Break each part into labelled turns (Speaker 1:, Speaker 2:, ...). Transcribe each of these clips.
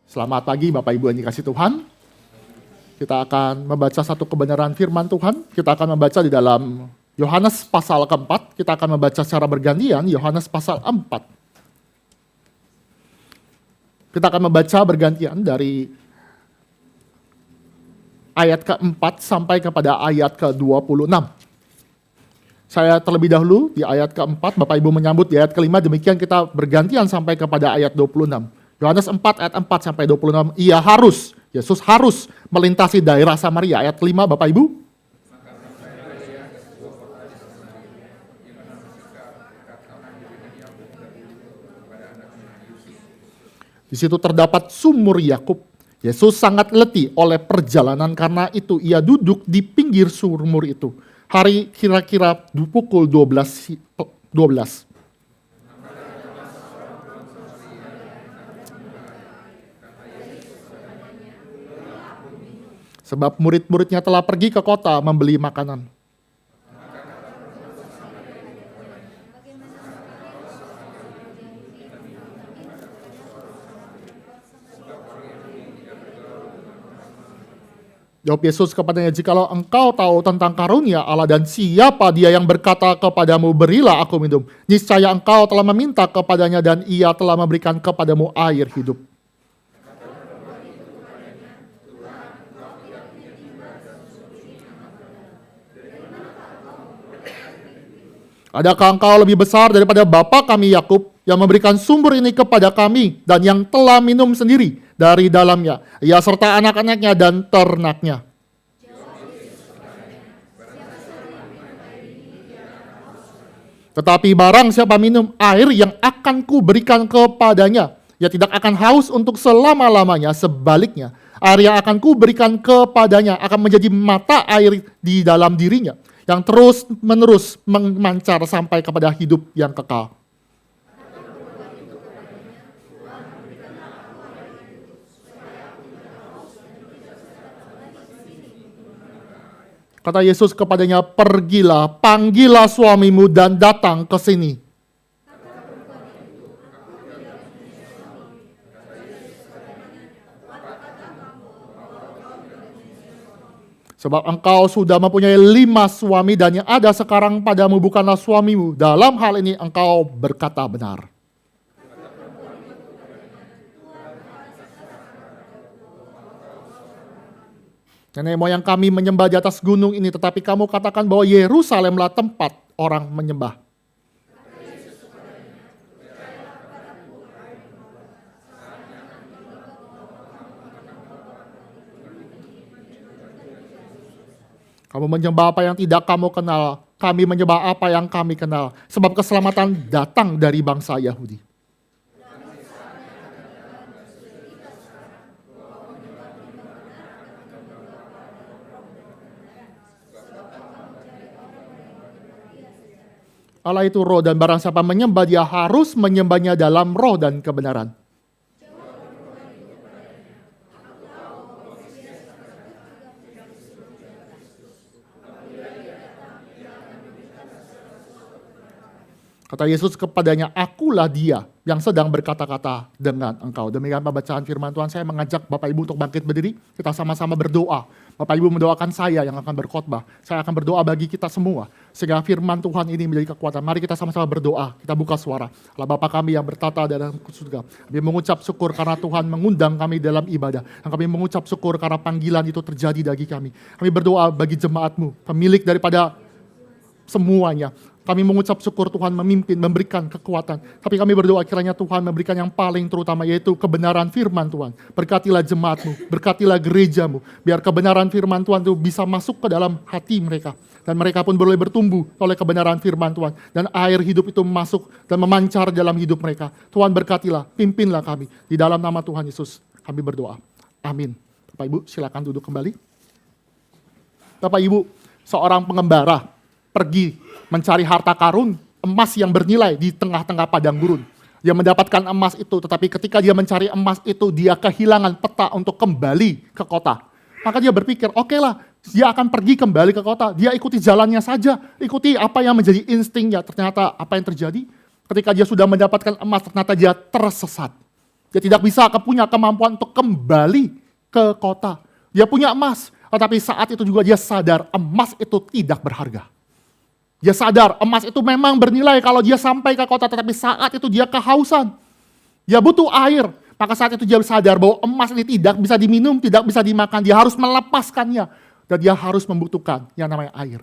Speaker 1: Selamat pagi Bapak Ibu yang dikasihi Tuhan. Kita akan membaca satu kebenaran firman Tuhan. Kita akan membaca di dalam Yohanes pasal keempat. Kita akan membaca secara bergantian Yohanes pasal 4. Kita akan membaca bergantian dari ayat ke-4 sampai kepada ayat ke-26. Saya terlebih dahulu di ayat ke-4, Bapak Ibu menyambut di ayat ke-5, demikian kita bergantian sampai kepada ayat 26. Yohanes 4 ayat 4 sampai 26, Yesus harus melintasi daerah Samaria. Ayat 5 Bapak Ibu. Di situ terdapat sumur Yakub. Yesus sangat letih oleh perjalanan, karena itu ia duduk di pinggir sumur itu. Hari kira-kira pukul 12. Sebab murid-muridnya telah pergi ke kota membeli makanan. Jawab Yesus kepadanya, jikalau engkau tahu tentang karunia Allah dan siapa dia yang berkata kepadamu, berilah aku minum, niscaya engkau telah meminta kepadanya dan ia telah memberikan kepadamu air hidup. Adakah engkau lebih besar daripada bapa kami Yakub yang memberikan sumber ini kepada kami dan yang telah minum sendiri dari dalamnya, ia serta anak-anaknya dan ternaknya? Tetapi barang siapa minum air yang akan kuberikan kepadanya, ia tidak akan haus untuk selama-lamanya. Sebaliknya, air yang akan kuberikan kepadanya akan menjadi mata air di dalam dirinya, yang terus-menerus memancar sampai kepada hidup yang kekal. Kata Yesus kepadanya, pergilah, panggillah suamimu dan datang ke sini. Sebab engkau sudah mempunyai 5 suami dan yang ada sekarang padamu bukanlah suamimu. Dalam hal ini engkau berkata benar. Nenek moyang kami menyembah di atas gunung ini, tetapi kamu katakan bahwa Yerusalemlah tempat orang menyembah. Kamu menyembah apa yang tidak kamu kenal, kami menyembah apa yang kami kenal, sebab keselamatan datang dari bangsa Yahudi. Allah itu roh, dan barang siapa menyembah dia harus menyembahnya dalam roh dan kebenaran. Kata Yesus kepadanya, akulah dia yang sedang berkata-kata dengan engkau. Demikian pembacaan firman Tuhan. Saya mengajak Bapak Ibu untuk bangkit berdiri. Kita sama-sama berdoa. Bapak Ibu mendoakan saya yang akan berkhotbah. Saya akan berdoa bagi kita semua, sehingga firman Tuhan ini menjadi kekuatan. Mari kita sama-sama berdoa. Kita buka suara. Allah Bapa kami yang bertata dalam surga, kami mengucap syukur karena Tuhan mengundang kami dalam ibadah. Dan kami mengucap syukur karena panggilan itu terjadi bagi kami. Kami berdoa bagi jemaat-Mu, pemilik daripada semuanya. Kami mengucap syukur Tuhan memimpin, memberikan kekuatan. Tapi kami berdoa kiranya Tuhan memberikan yang paling terutama, yaitu kebenaran firman Tuhan. Berkatilah jemaat-Mu, berkatilah gereja-Mu, biar kebenaran firman Tuhan itu bisa masuk ke dalam hati mereka. Dan mereka pun boleh bertumbuh oleh kebenaran firman Tuhan. Dan air hidup itu masuk dan memancar dalam hidup mereka. Tuhan berkatilah, pimpinlah kami. Di dalam nama Tuhan Yesus kami berdoa. Amin. Bapak Ibu silakan duduk kembali. Bapak Ibu, seorang pengembara pergi mencari harta karun, emas yang bernilai di tengah-tengah padang gurun. Dia mendapatkan emas itu, tetapi ketika dia mencari emas itu, dia kehilangan peta untuk kembali ke kota. Maka dia berpikir, oke lah, dia akan pergi kembali ke kota. Dia ikuti jalannya saja, ikuti apa yang menjadi instingnya. Ternyata apa yang terjadi? Ketika dia sudah mendapatkan emas, ternyata dia tersesat. Dia tidak bisa punya kemampuan untuk kembali ke kota. Dia punya emas, tetapi saat itu juga dia sadar emas itu tidak berharga. Dia sadar emas itu memang bernilai kalau dia sampai ke kota, tetapi saat itu dia kehausan. Dia butuh air, maka saat itu dia sadar bahwa emas ini tidak bisa diminum, tidak bisa dimakan. Dia harus melepaskannya dan dia harus membutuhkan yang namanya air.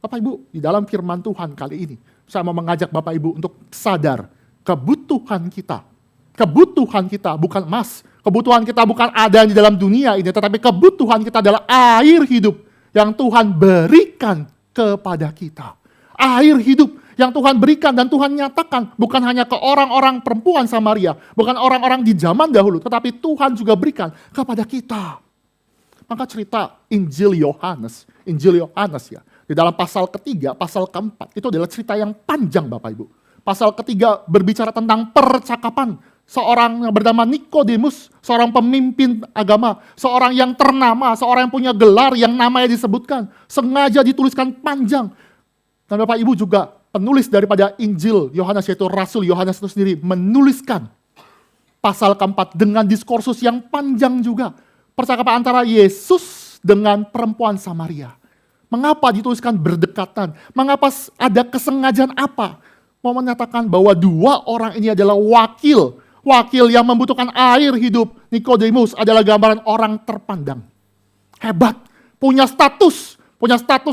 Speaker 1: Bapak Ibu, di dalam firman Tuhan kali ini, saya mau mengajak Bapak Ibu untuk sadar kebutuhan kita. Kebutuhan kita bukan emas, kebutuhan kita bukan ada di dalam dunia ini, tetapi kebutuhan kita adalah air hidup yang Tuhan berikan kepada kita. Air hidup yang Tuhan berikan dan Tuhan nyatakan bukan hanya ke orang-orang perempuan Samaria, bukan orang-orang di zaman dahulu, tetapi Tuhan juga berikan kepada kita. Maka cerita Injil Yohanes ya, di dalam pasal ketiga, pasal keempat, itu adalah cerita yang panjang Bapak Ibu. Pasal ketiga berbicara tentang percakapan seorang yang bernama Nikodemus, seorang pemimpin agama, seorang yang ternama, seorang yang punya gelar yang namanya disebutkan, sengaja dituliskan panjang. Dan Bapak Ibu juga penulis daripada Injil Yohanes, yaitu Rasul Yohanes itu sendiri, menuliskan pasal keempat dengan diskursus yang panjang juga. Percakapan antara Yesus dengan perempuan Samaria. Mengapa dituliskan berdekatan? Mengapa ada kesengajaan apa? Mau menyatakan bahwa dua orang ini adalah wakil yang membutuhkan air hidup. Nikodemus adalah gambaran orang terpandang. Hebat, punya status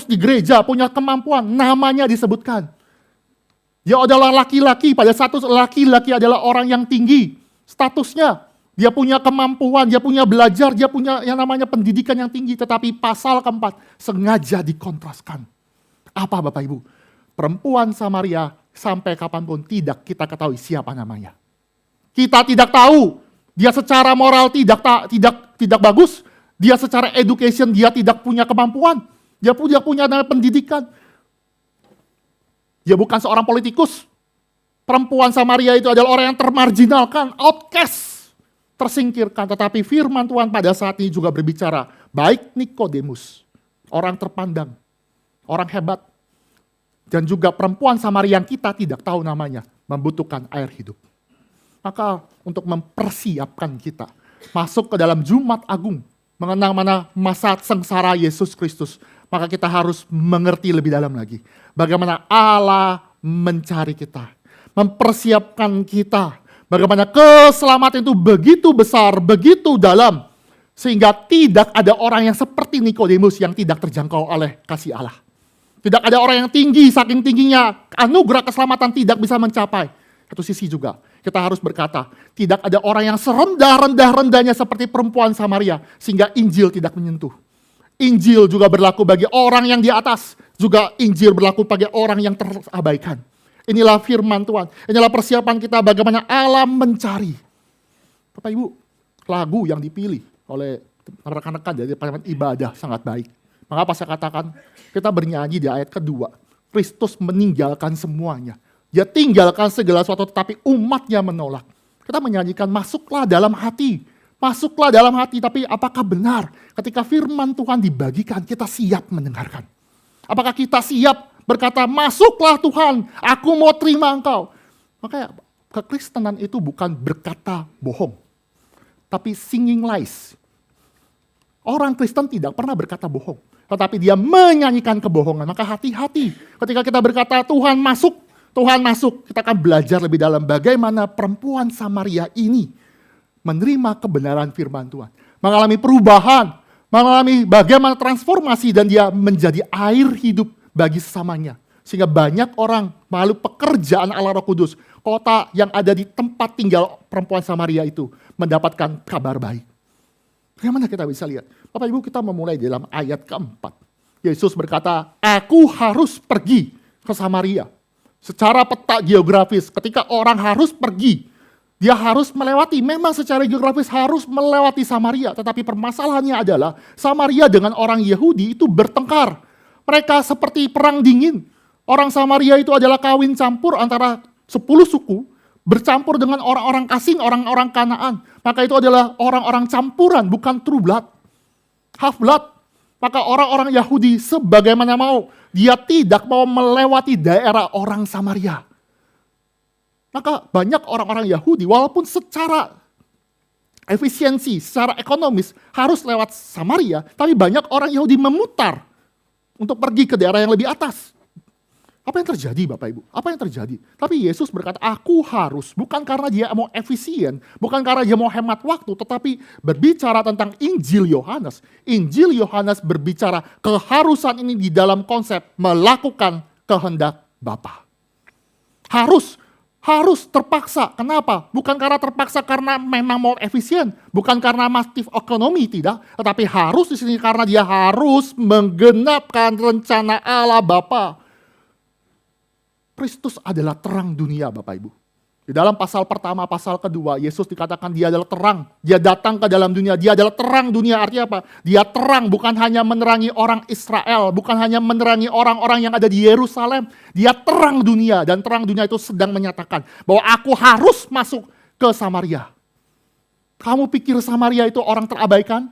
Speaker 1: di gereja, punya kemampuan, namanya disebutkan. Dia adalah laki-laki, pada status laki-laki adalah orang yang tinggi. Statusnya, dia punya kemampuan, dia punya belajar, dia punya yang namanya pendidikan yang tinggi. Tetapi pasal keempat sengaja dikontraskan. Apa Bapak Ibu? Perempuan Samaria sampai kapanpun tidak kita ketahui siapa namanya. Kita tidak tahu, dia secara moral tidak bagus, dia secara education dia tidak punya kemampuan, dia punya pendidikan. Dia bukan seorang politikus. Perempuan Samaria itu adalah orang yang termarginalkan, outcast, tersingkirkan. Tetapi firman Tuhan pada saat ini juga berbicara, baik Nikodemus, orang terpandang, orang hebat, dan juga perempuan Samaria yang kita tidak tahu namanya, membutuhkan air hidup. Maka untuk mempersiapkan kita masuk ke dalam Jumat Agung, mengenang mana masa sengsara Yesus Kristus, maka kita harus mengerti lebih dalam lagi bagaimana Allah mencari kita, mempersiapkan kita, bagaimana keselamatan itu begitu besar, begitu dalam, sehingga tidak ada orang yang seperti Nikodemus yang tidak terjangkau oleh kasih Allah. Tidak ada orang yang tinggi, saking tingginya anugerah keselamatan tidak bisa mencapai. Satu sisi juga, kita harus berkata, tidak ada orang yang serendah-rendahnya seperti perempuan Samaria, sehingga Injil tidak menyentuh. Injil juga berlaku bagi orang yang di atas, juga Injil berlaku bagi orang yang terabaikan. Inilah firman Tuhan, inilah persiapan kita bagaimana Allah mencari. Bapak Ibu, lagu yang dipilih oleh rekan-rekan dari Departemen Ibadah sangat baik. Mengapa saya katakan, kita bernyanyi di ayat kedua, Kristus meninggalkan semuanya. Dia tinggalkan segala sesuatu, tetapi umatnya menolak. Kita menyanyikan, masuklah dalam hati. Masuklah dalam hati, tapi apakah benar ketika firman Tuhan dibagikan, kita siap mendengarkan? Apakah kita siap berkata, masuklah Tuhan, aku mau terima engkau. Makanya kekristenan itu bukan berkata bohong, tapi singing lies. Orang Kristen tidak pernah berkata bohong, tetapi dia menyanyikan kebohongan. Maka hati-hati ketika kita berkata Tuhan masuk, kita akan belajar lebih dalam bagaimana perempuan Samaria ini menerima kebenaran firman Tuhan. Mengalami perubahan, mengalami bagaimana transformasi dan dia menjadi air hidup bagi sesamanya. Sehingga banyak orang melalui pekerjaan Allah Roh Kudus, kota yang ada di tempat tinggal perempuan Samaria itu mendapatkan kabar baik. Bagaimana kita bisa lihat? Bapak Ibu, kita memulai dalam ayat keempat. Yesus berkata, aku harus pergi ke Samaria. Secara peta geografis, ketika orang harus pergi, dia harus melewati, memang secara geografis harus melewati Samaria. Tetapi permasalahannya adalah, Samaria dengan orang Yahudi itu bertengkar. Mereka seperti perang dingin. Orang Samaria itu adalah kawin campur antara 10 suku, bercampur dengan orang-orang asing, orang-orang Kanaan. Maka itu adalah orang-orang campuran, bukan true blood. Half blood. Maka orang-orang Yahudi sebagaimana mau, dia tidak mau melewati daerah orang Samaria. Maka banyak orang-orang Yahudi walaupun secara efisiensi, secara ekonomis harus lewat Samaria, tapi banyak orang Yahudi memutar untuk pergi ke daerah yang lebih atas. Apa yang terjadi Bapak Ibu? Apa yang terjadi? Tapi Yesus berkata, aku harus, bukan karena dia mau efisien, bukan karena dia mau hemat waktu, tetapi berbicara tentang Injil Yohanes. Injil Yohanes berbicara keharusan ini di dalam konsep melakukan kehendak Bapa. Harus terpaksa. Kenapa? Bukan karena terpaksa karena memang mau efisien, bukan karena motif ekonomi, tidak, tetapi harus di sini karena dia harus menggenapkan rencana Allah Bapa. Kristus adalah terang dunia Bapak Ibu. Di dalam pasal pertama, pasal kedua, Yesus dikatakan dia adalah terang. Dia datang ke dalam dunia, dia adalah terang dunia. Artinya apa? Dia terang bukan hanya menerangi orang Israel, bukan hanya menerangi orang-orang yang ada di Yerusalem. Dia terang dunia, dan terang dunia itu sedang menyatakan bahwa aku harus masuk ke Samaria. Kamu pikir Samaria itu orang terabaikan?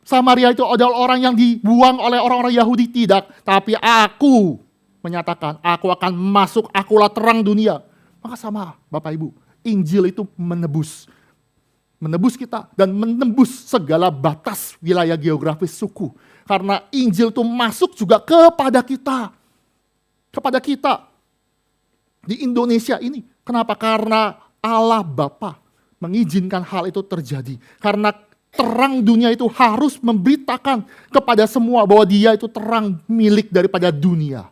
Speaker 1: Samaria itu adalah orang yang dibuang oleh orang-orang Yahudi? Tidak, tapi aku menyatakan, aku akan masuk, akulah terang dunia. Maka sama Bapak Ibu, Injil itu menebus kita dan menembus segala batas wilayah geografis suku. Karena Injil itu masuk juga kepada kita. Kepada kita di Indonesia ini. Kenapa? Karena Allah Bapa mengizinkan hal itu terjadi. Karena terang dunia itu harus memberitakan kepada semua bahwa dia itu terang milik daripada dunia.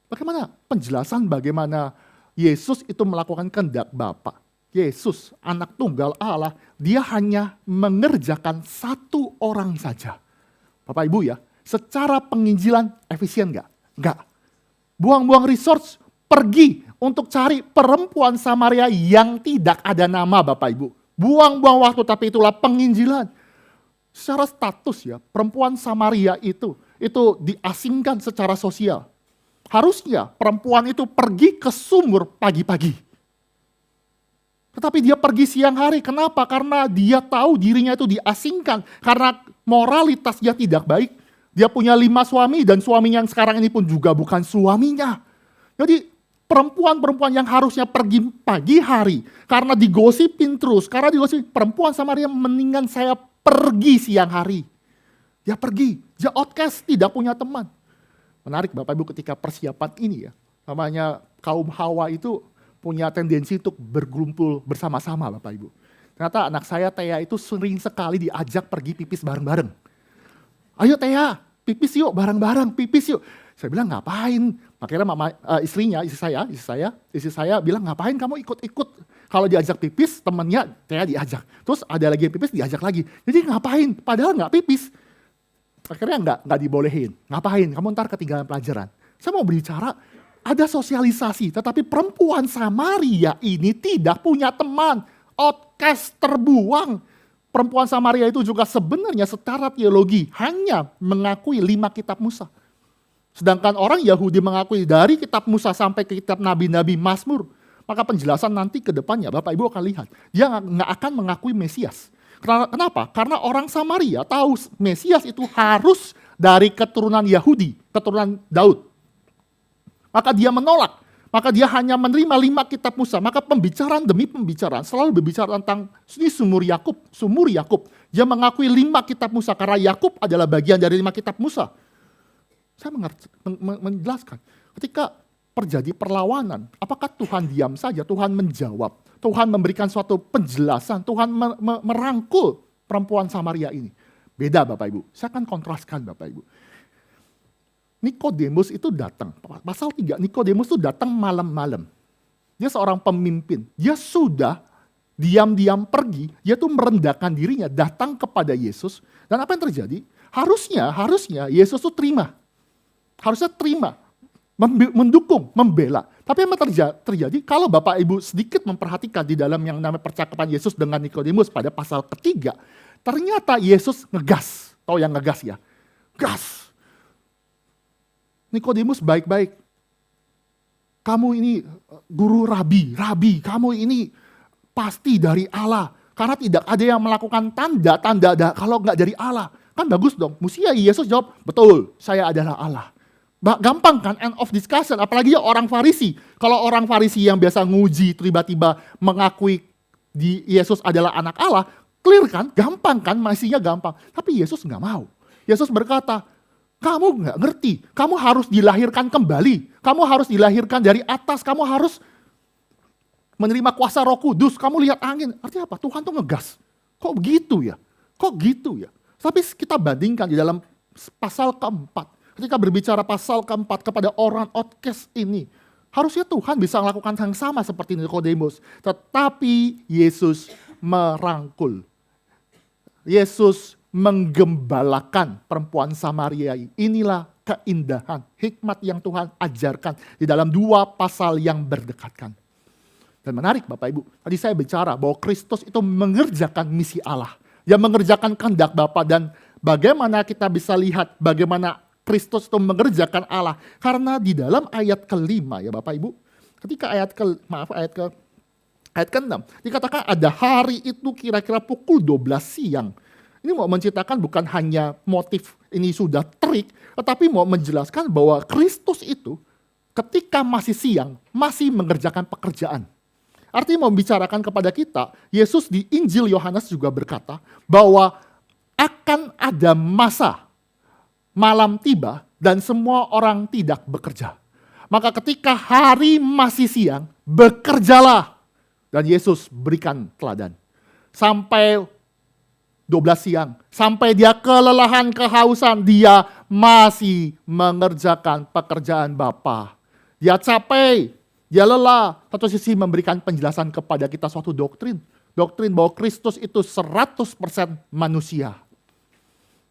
Speaker 1: Bagaimana penjelasan bagaimana Yesus itu melakukan kehendak Bapa? Yesus, anak tunggal Allah, dia hanya mengerjakan satu orang saja. Bapak Ibu ya, secara penginjilan efisien nggak? Nggak. Buang-buang resource, pergi untuk cari perempuan Samaria yang tidak ada nama Bapak Ibu. Buang-buang waktu, tapi itulah penginjilan. Secara status ya, perempuan Samaria itu diasingkan secara sosial. Harusnya perempuan itu pergi ke sumur pagi-pagi. Tetapi dia pergi siang hari. Kenapa? Karena dia tahu dirinya itu diasingkan. Karena moralitas dia tidak baik. Dia punya 5 suami dan suaminya yang sekarang ini pun juga bukan suaminya. Jadi perempuan-perempuan yang harusnya pergi pagi hari. Karena digosipin terus. Karena digosipin perempuan Samaria mendingan saya pergi siang hari. Dia pergi. Dia outcast, tidak punya teman. Menarik Bapak Ibu ketika persiapan ini ya, namanya kaum Hawa itu punya tendensi untuk bergerumpul bersama-sama Bapak Ibu. Ternyata anak saya Thea itu sering sekali diajak pergi pipis bareng-bareng. Ayo Thea, pipis yuk bareng-bareng, pipis yuk. Saya bilang ngapain? Akhirnya istri saya bilang ngapain kamu ikut-ikut. Kalau diajak pipis temennya Thea diajak. Terus ada lagi yang pipis diajak lagi. Jadi ngapain? Padahal nggak pipis. Akhirnya nggak dibolehin. Ngapain? Kamu ntar ketinggalan pelajaran. Saya mau berbicara, ada sosialisasi. Tetapi perempuan Samaria ini tidak punya teman. Outcast, terbuang. Perempuan Samaria itu juga sebenarnya secara teologi hanya mengakui 5 kitab Musa. Sedangkan orang Yahudi mengakui dari kitab Musa sampai ke kitab Nabi-Nabi Mazmur. Maka penjelasan nanti ke depannya Bapak Ibu akan lihat. Dia nggak akan mengakui Mesias. Kenapa? Karena orang Samaria tahu Mesias itu harus dari keturunan Yahudi, keturunan Daud. Maka dia menolak. Maka dia hanya menerima 5 kitab Musa. Maka pembicaraan demi pembicaraan selalu berbicara tentang ini sumur Yakub. Dia mengakui 5 kitab Musa karena Yakub adalah bagian dari 5 kitab Musa. Saya menjelaskan. Ketika terjadi perlawanan, apakah Tuhan diam saja? Tuhan menjawab. Tuhan memberikan suatu penjelasan, Tuhan merangkul perempuan Samaria ini. Beda Bapak Ibu, saya akan kontraskan Bapak Ibu. Nikodemus itu datang, pasal 3, Nikodemus itu datang malam-malam. Dia seorang pemimpin, dia sudah diam-diam pergi, dia tuh merendahkan dirinya, datang kepada Yesus. Dan apa yang terjadi? Harusnya Yesus tuh terima. Harusnya terima, mendukung, membela. Tapi yang terjadi kalau Bapak Ibu sedikit memperhatikan di dalam yang namanya percakapan Yesus dengan Nikodemus pada pasal 3, ternyata Yesus ngegas. Tahu yang ngegas ya? Gas. Nikodemus baik-baik. Kamu ini guru rabi, kamu ini pasti dari Allah. Karena tidak ada yang melakukan tanda-tanda kalau nggak dari Allah. Kan bagus dong. Mestinya Yesus jawab, betul, saya adalah Allah. Gampang kan, end of discussion. Apalagi ya orang Farisi. Kalau orang Farisi yang biasa nguji tiba-tiba mengakui Yesus adalah anak Allah, clear kan, gampang kan, masinya gampang. Tapi Yesus nggak mau. Yesus berkata, kamu nggak ngerti, kamu harus dilahirkan kembali. Kamu harus dilahirkan dari atas, kamu harus menerima kuasa Roh Kudus. Kamu lihat angin, artinya apa? Tuhan tuh ngegas. Kok begitu ya? Kok gitu ya? Tapi kita bandingkan di dalam pasal keempat. Ketika berbicara pasal keempat kepada orang outcast ini, harusnya Tuhan bisa melakukan yang sama seperti Nikodemus. Tetapi Yesus merangkul. Yesus menggembalakan perempuan Samaria. Inilah keindahan, hikmat yang Tuhan ajarkan di dalam 2 pasal yang berdekatan. Dan menarik Bapak Ibu, tadi saya bicara bahwa Kristus itu mengerjakan misi Allah. Dia mengerjakan kehendak Bapa, dan bagaimana kita bisa lihat bagaimana Kristus itu mengerjakan Allah. Karena di dalam ayat kelima ya Bapak Ibu, ketika ayat ke-6, dikatakan ada hari itu kira-kira pukul 12 siang. Ini mau menceritakan bukan hanya motif ini sudah terik, tetapi mau menjelaskan bahwa Kristus itu ketika masih siang, masih mengerjakan pekerjaan. Artinya membicarakan kepada kita, Yesus di Injil Yohanes juga berkata bahwa akan ada masa malam tiba dan semua orang tidak bekerja. Maka ketika hari masih siang, bekerjalah. Dan Yesus berikan teladan. Sampai 12 siang, sampai dia kelelahan, kehausan, dia masih mengerjakan pekerjaan Bapa. Dia capek, dia lelah. Satu sisi memberikan penjelasan kepada kita suatu doktrin. Doktrin bahwa Kristus itu 100% manusia.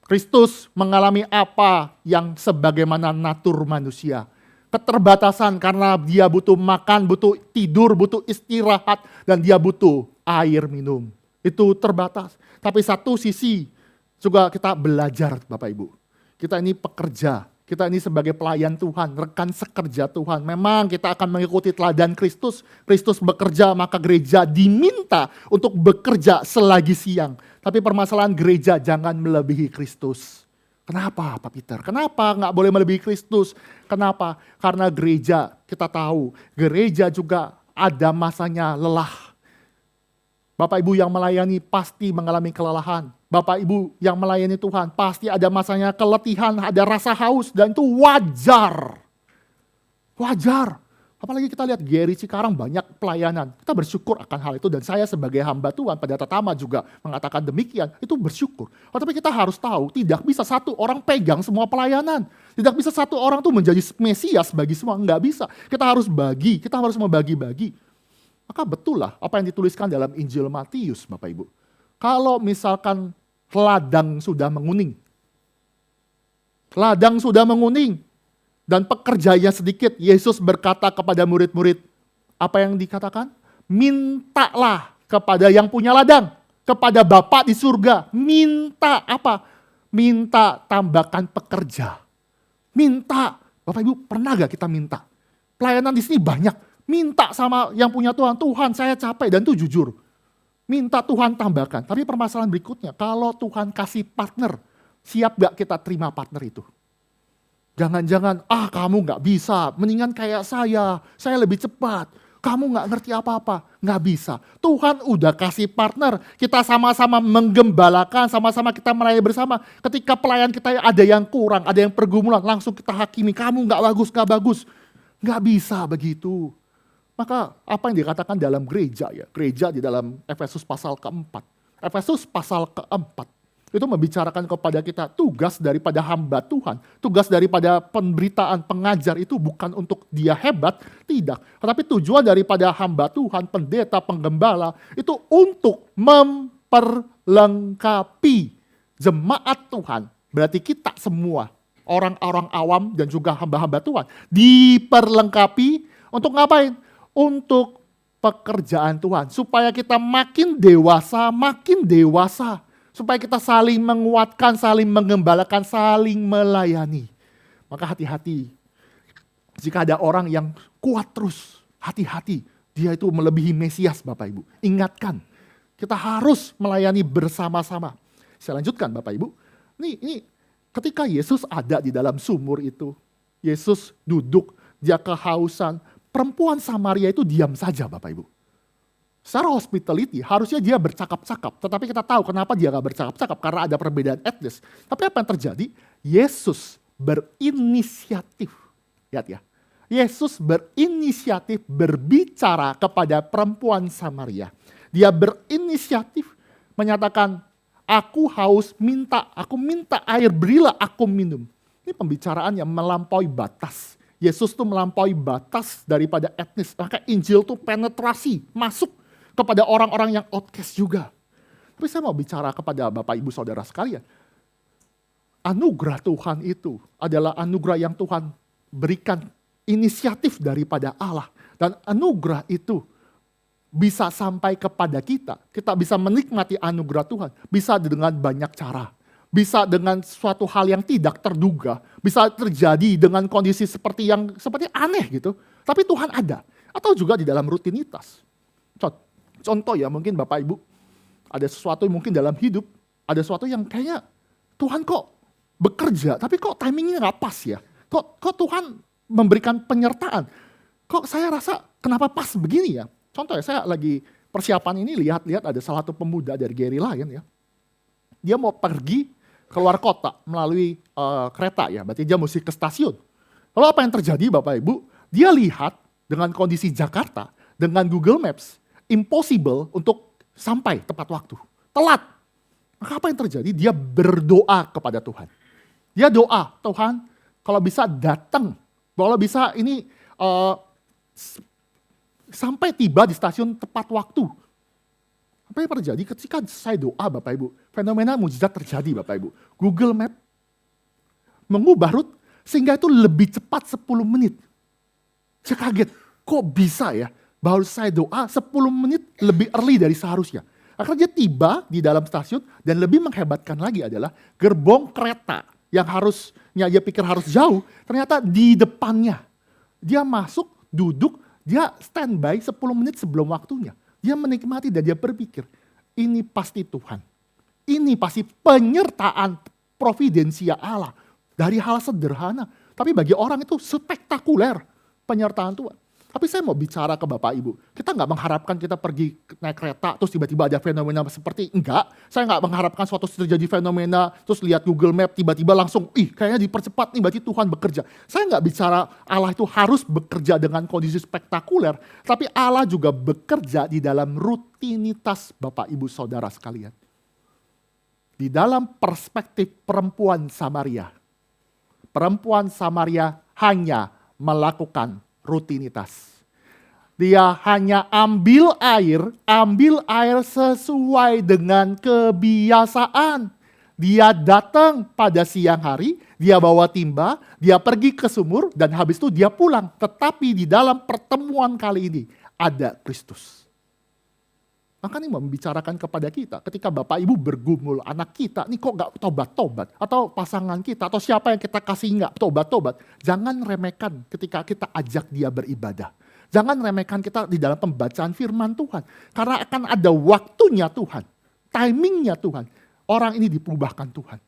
Speaker 1: Kristus mengalami apa yang sebagaimana natur manusia. Keterbatasan karena dia butuh makan, butuh tidur, butuh istirahat, dan dia butuh air minum. Itu terbatas. Tapi satu sisi juga kita belajar Bapak Ibu. Kita ini pekerja. Kita ini sebagai pelayan Tuhan, rekan sekerja Tuhan. Memang kita akan mengikuti teladan Kristus. Kristus bekerja, maka gereja diminta untuk bekerja selagi siang. Tapi permasalahan gereja jangan melebihi Kristus. Kenapa Pak Peter? Kenapa nggak boleh melebihi Kristus? Kenapa? Karena gereja, kita tahu, gereja juga ada masanya lelah. Bapak Ibu yang melayani pasti mengalami kelelahan. Bapak Ibu yang melayani Tuhan pasti ada masanya keletihan, ada rasa haus, dan itu wajar. Wajar. Apalagi kita lihat Geri Cikarang banyak pelayanan. Kita bersyukur akan hal itu, dan saya sebagai hamba Tuhan pada Tatama juga mengatakan demikian. Itu bersyukur. Tapi kita harus tahu tidak bisa satu orang pegang semua pelayanan. Tidak bisa satu orang tuh menjadi Mesias bagi semua. Enggak bisa. Kita harus bagi, kita harus membagi-bagi. Maka betul lah apa yang dituliskan dalam Injil Matius Bapak Ibu. Kalau misalkan ladang sudah menguning. Ladang sudah menguning. Dan pekerjanya sedikit. Yesus berkata kepada murid-murid. Apa yang dikatakan? Mintalah kepada yang punya ladang. Kepada Bapa di surga. Minta apa? Minta tambahkan pekerja. Minta. Bapak Ibu pernah gak kita minta? Pelayanan di sini banyak. Minta sama yang punya Tuhan, Tuhan saya capek, dan itu jujur. Minta Tuhan tambahkan. Tapi permasalahan berikutnya, kalau Tuhan kasih partner, siap gak kita terima partner itu? Jangan-jangan, kamu gak bisa, mendingan kayak saya lebih cepat. Kamu gak ngerti apa-apa, gak bisa. Tuhan udah kasih partner, kita sama-sama menggembalakan, sama-sama kita melayani bersama. Ketika pelayan kita ada yang kurang, ada yang pergumulan, langsung kita hakimi, kamu gak bagus. Gak bisa begitu. Maka apa yang dikatakan dalam gereja ya, gereja di dalam Efesus pasal keempat. Efesus pasal keempat itu membicarakan kepada kita tugas daripada hamba Tuhan. Tugas daripada pemberitaan pengajar itu bukan untuk dia hebat, tidak. Tetapi tujuan daripada hamba Tuhan, pendeta, penggembala itu untuk memperlengkapi jemaat Tuhan. Berarti kita semua, orang-orang awam dan juga hamba-hamba Tuhan, diperlengkapi untuk ngapain? Untuk pekerjaan Tuhan. Supaya kita makin dewasa. Supaya kita saling menguatkan, saling mengembalakan, saling melayani. Maka hati-hati. Jika ada orang yang kuat terus, hati-hati. Dia itu melebihi Mesias Bapak Ibu. Ingatkan, kita harus melayani bersama-sama. Saya lanjutkan Bapak Ibu. Ini ketika Yesus ada di dalam sumur itu, Yesus duduk, dia kehausan. Perempuan Samaria itu diam saja Bapak Ibu. Secara hospitality harusnya dia bercakap-cakap. Tetapi kita tahu kenapa dia gak bercakap-cakap. Karena ada perbedaan etnis. Tapi apa yang terjadi? Yesus berinisiatif. Lihat ya. Yesus berinisiatif berbicara kepada perempuan Samaria. Dia berinisiatif menyatakan, aku haus, aku minta air, berilah aku minum. Ini pembicaraan yang melampaui batas. Yesus tuh melampaui batas daripada etnis. Maka Injil tuh penetrasi, masuk kepada orang-orang yang outcast juga. Tapi saya mau bicara kepada Bapak Ibu Saudara sekalian. Anugerah Tuhan itu adalah anugerah yang Tuhan berikan, inisiatif daripada Allah. Dan anugerah itu bisa sampai kepada kita. Kita bisa menikmati anugerah Tuhan. Bisa dengan banyak cara. Bisa dengan suatu hal yang tidak terduga. Bisa terjadi dengan kondisi seperti aneh gitu. Tapi Tuhan ada. Atau juga di dalam rutinitas. Contoh ya, mungkin Bapak Ibu ada sesuatu yang mungkin dalam hidup. Ada sesuatu yang kayaknya Tuhan kok bekerja. Tapi kok timingnya gak pas ya. Kok Tuhan memberikan penyertaan. Kok saya rasa kenapa pas begini ya. Contoh ya, saya lagi persiapan ini lihat-lihat ada salah satu pemuda dari Gary Lion ya. Dia mau pergi keluar kota melalui kereta ya, berarti dia mesti ke stasiun. Lalu apa yang terjadi Bapak Ibu? Dia lihat dengan kondisi Jakarta, dengan Google Maps, impossible untuk sampai tepat waktu. Telat. Maka apa yang terjadi? Dia berdoa kepada Tuhan. Dia doa, Tuhan kalau bisa datang, kalau bisa ini sampai tiba di stasiun tepat waktu. Apa yang terjadi ketika saya doa Bapak Ibu? Fenomena mujizat terjadi Bapak Ibu. Google Map mengubah rute sehingga itu lebih cepat 10 menit. Saya kaget, kok bisa ya? Baru saya doa 10 menit lebih early dari seharusnya. Akhirnya dia tiba di dalam stasiun dan lebih menghebatkan lagi adalah gerbong kereta yang harusnya dia pikir harus jauh, ternyata di depannya. Dia masuk, duduk, dia standby 10 menit sebelum waktunya. Dia menikmati dan dia berpikir, ini pasti Tuhan. Ini pasti penyertaan providensia Allah. Dari hal sederhana. Tapi bagi orang itu spektakuler penyertaan Tuhan. Tapi saya mau bicara ke Bapak Ibu. Kita nggak mengharapkan kita pergi naik kereta terus tiba-tiba ada fenomena seperti enggak. Saya nggak mengharapkan suatu terjadi fenomena terus lihat Google Map tiba-tiba langsung kayaknya dipercepat nih berarti Tuhan bekerja. Saya nggak bicara Allah itu harus bekerja dengan kondisi spektakuler. Tapi Allah juga bekerja di dalam rutinitas Bapak Ibu Saudara sekalian. Di dalam perspektif perempuan Samaria. Perempuan Samaria hanya melakukan rutinitas. Dia hanya ambil air sesuai dengan kebiasaan. Dia datang pada siang hari, dia bawa timba, dia pergi ke sumur, dan habis itu dia pulang. Tetapi di dalam pertemuan kali ini ada Kristus. Maka ini membicarakan kepada kita, ketika Bapak Ibu bergumul, anak kita, nih kok gak tobat-tobat, atau pasangan kita, atau siapa yang kita kasih gak tobat-tobat, jangan remehkan ketika kita ajak dia beribadah. Jangan remehkan kita di dalam pembacaan firman Tuhan. Karena akan ada waktunya Tuhan, timingnya Tuhan, orang ini diubahkan Tuhan.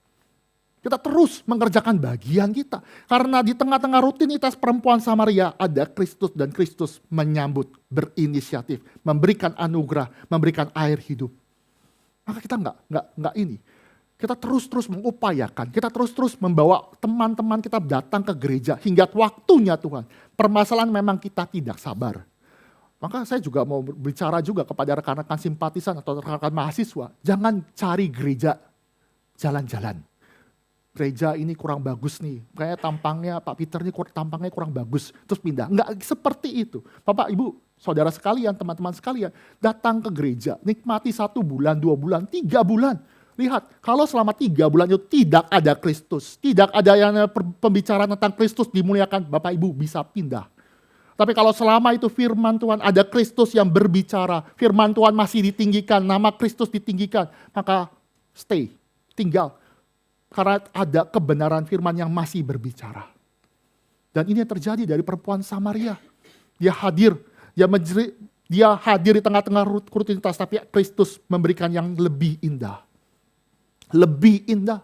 Speaker 1: Kita terus mengerjakan bagian kita. Karena di tengah-tengah rutinitas perempuan Samaria ada Kristus dan Kristus menyambut, berinisiatif, memberikan anugerah, memberikan air hidup. Maka kita nggak ini. Kita terus-terus mengupayakan, kita terus-terus membawa teman-teman kita datang ke gereja hingga waktunya Tuhan. Permasalahan memang kita tidak sabar. Maka saya juga mau bicara juga kepada rekan-rekan simpatisan atau rekan-rekan mahasiswa. Jangan cari gereja jalan-jalan. Gereja ini kurang bagus nih, kayak tampangnya Pak Peter ini tampangnya kurang bagus, terus pindah. Enggak seperti itu. Bapak, Ibu, saudara sekalian, teman-teman sekalian, datang ke gereja, nikmati 1 bulan, 2 bulan, 3 bulan. Lihat, kalau selama 3 bulan itu tidak ada Kristus, tidak ada yang pembicaraan tentang Kristus dimuliakan, Bapak Ibu bisa pindah. Tapi kalau selama itu firman Tuhan ada Kristus yang berbicara, firman Tuhan masih ditinggikan, nama Kristus ditinggikan, maka stay, tinggal. Karena ada kebenaran firman yang masih berbicara. Dan ini yang terjadi dari perempuan Samaria. Dia hadir di tengah-tengah rutinitas, tapi Kristus memberikan yang lebih indah. Lebih indah.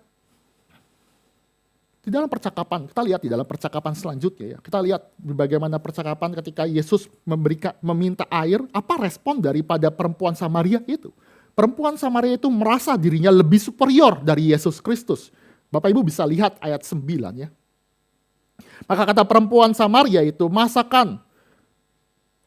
Speaker 1: Di dalam percakapan, kita lihat di dalam percakapan selanjutnya ya. Kita lihat bagaimana percakapan ketika Yesus meminta air, apa respon daripada perempuan Samaria itu. Perempuan Samaria itu merasa dirinya lebih superior dari Yesus Kristus. Bapak Ibu bisa lihat ayat 9 ya. Maka kata perempuan Samaria itu, masakan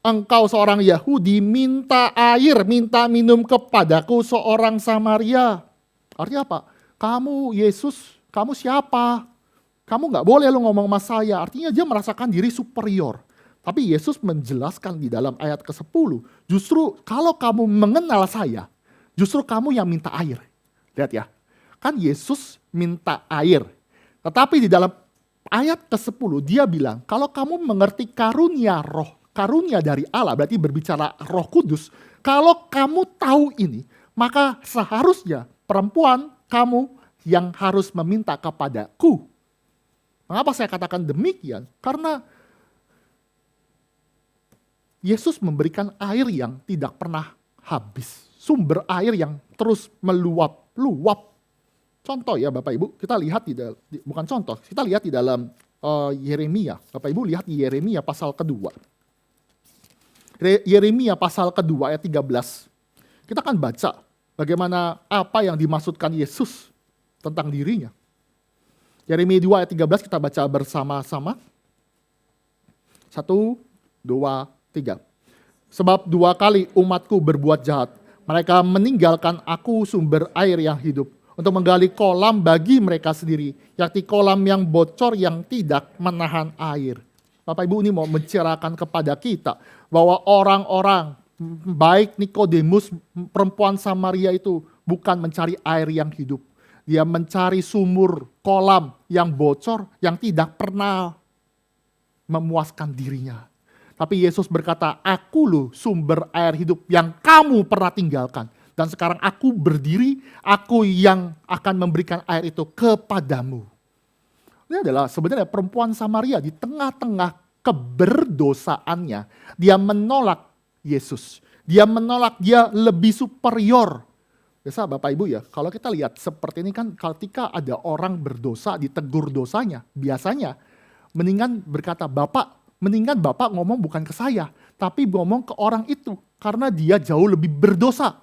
Speaker 1: engkau seorang Yahudi minta air, minta minum kepadaku seorang Samaria. Artinya apa? Kamu Yesus, kamu siapa? Kamu gak boleh lu ngomong sama saya. Artinya dia merasakan diri superior. Tapi Yesus menjelaskan di dalam ayat ke-10, justru kalau kamu mengenal saya, justru kamu yang minta air. Lihat ya, kan Yesus minta air. Tetapi di dalam ayat ke-10 dia bilang, kalau kamu mengerti karunia roh, karunia dari Allah, berarti berbicara Roh Kudus, kalau kamu tahu ini, maka seharusnya perempuan kamu yang harus meminta kepadaku. Mengapa saya katakan demikian? Karena Yesus memberikan air yang tidak pernah habis. Sumber air yang terus meluap-luap. Contoh ya Bapak Ibu, kita lihat bukan contoh, kita lihat di dalam Yeremia. Bapak Ibu lihat di Yeremia pasal kedua. Yeremia pasal kedua ayat 13. Kita akan baca bagaimana apa yang dimaksudkan Yesus tentang dirinya. Yeremia 2 ayat 13 kita baca bersama-sama. 1, 2, 3. Sebab 2 kali umatku berbuat jahat. Mereka meninggalkan aku sumber air yang hidup untuk menggali kolam bagi mereka sendiri, yakni kolam yang bocor yang tidak menahan air. Bapak Ibu ini mau mencerahkan kepada kita bahwa orang-orang baik Nikodemus, perempuan Samaria itu bukan mencari air yang hidup. Dia mencari sumur, kolam yang bocor, yang tidak pernah memuaskan dirinya. Tapi Yesus berkata, aku loh sumber air hidup yang kamu pernah tinggalkan. Dan sekarang aku berdiri, aku yang akan memberikan air itu kepadamu. Ini adalah sebenarnya perempuan Samaria di tengah-tengah keberdosaannya. Dia menolak Yesus. Dia menolak, dia lebih superior. Biasa Bapak Ibu ya, kalau kita lihat seperti ini kan ketika ada orang berdosa, ditegur dosanya, biasanya mendingan berkata, mendingan Bapak ngomong bukan ke saya, tapi ngomong ke orang itu, karena dia jauh lebih berdosa.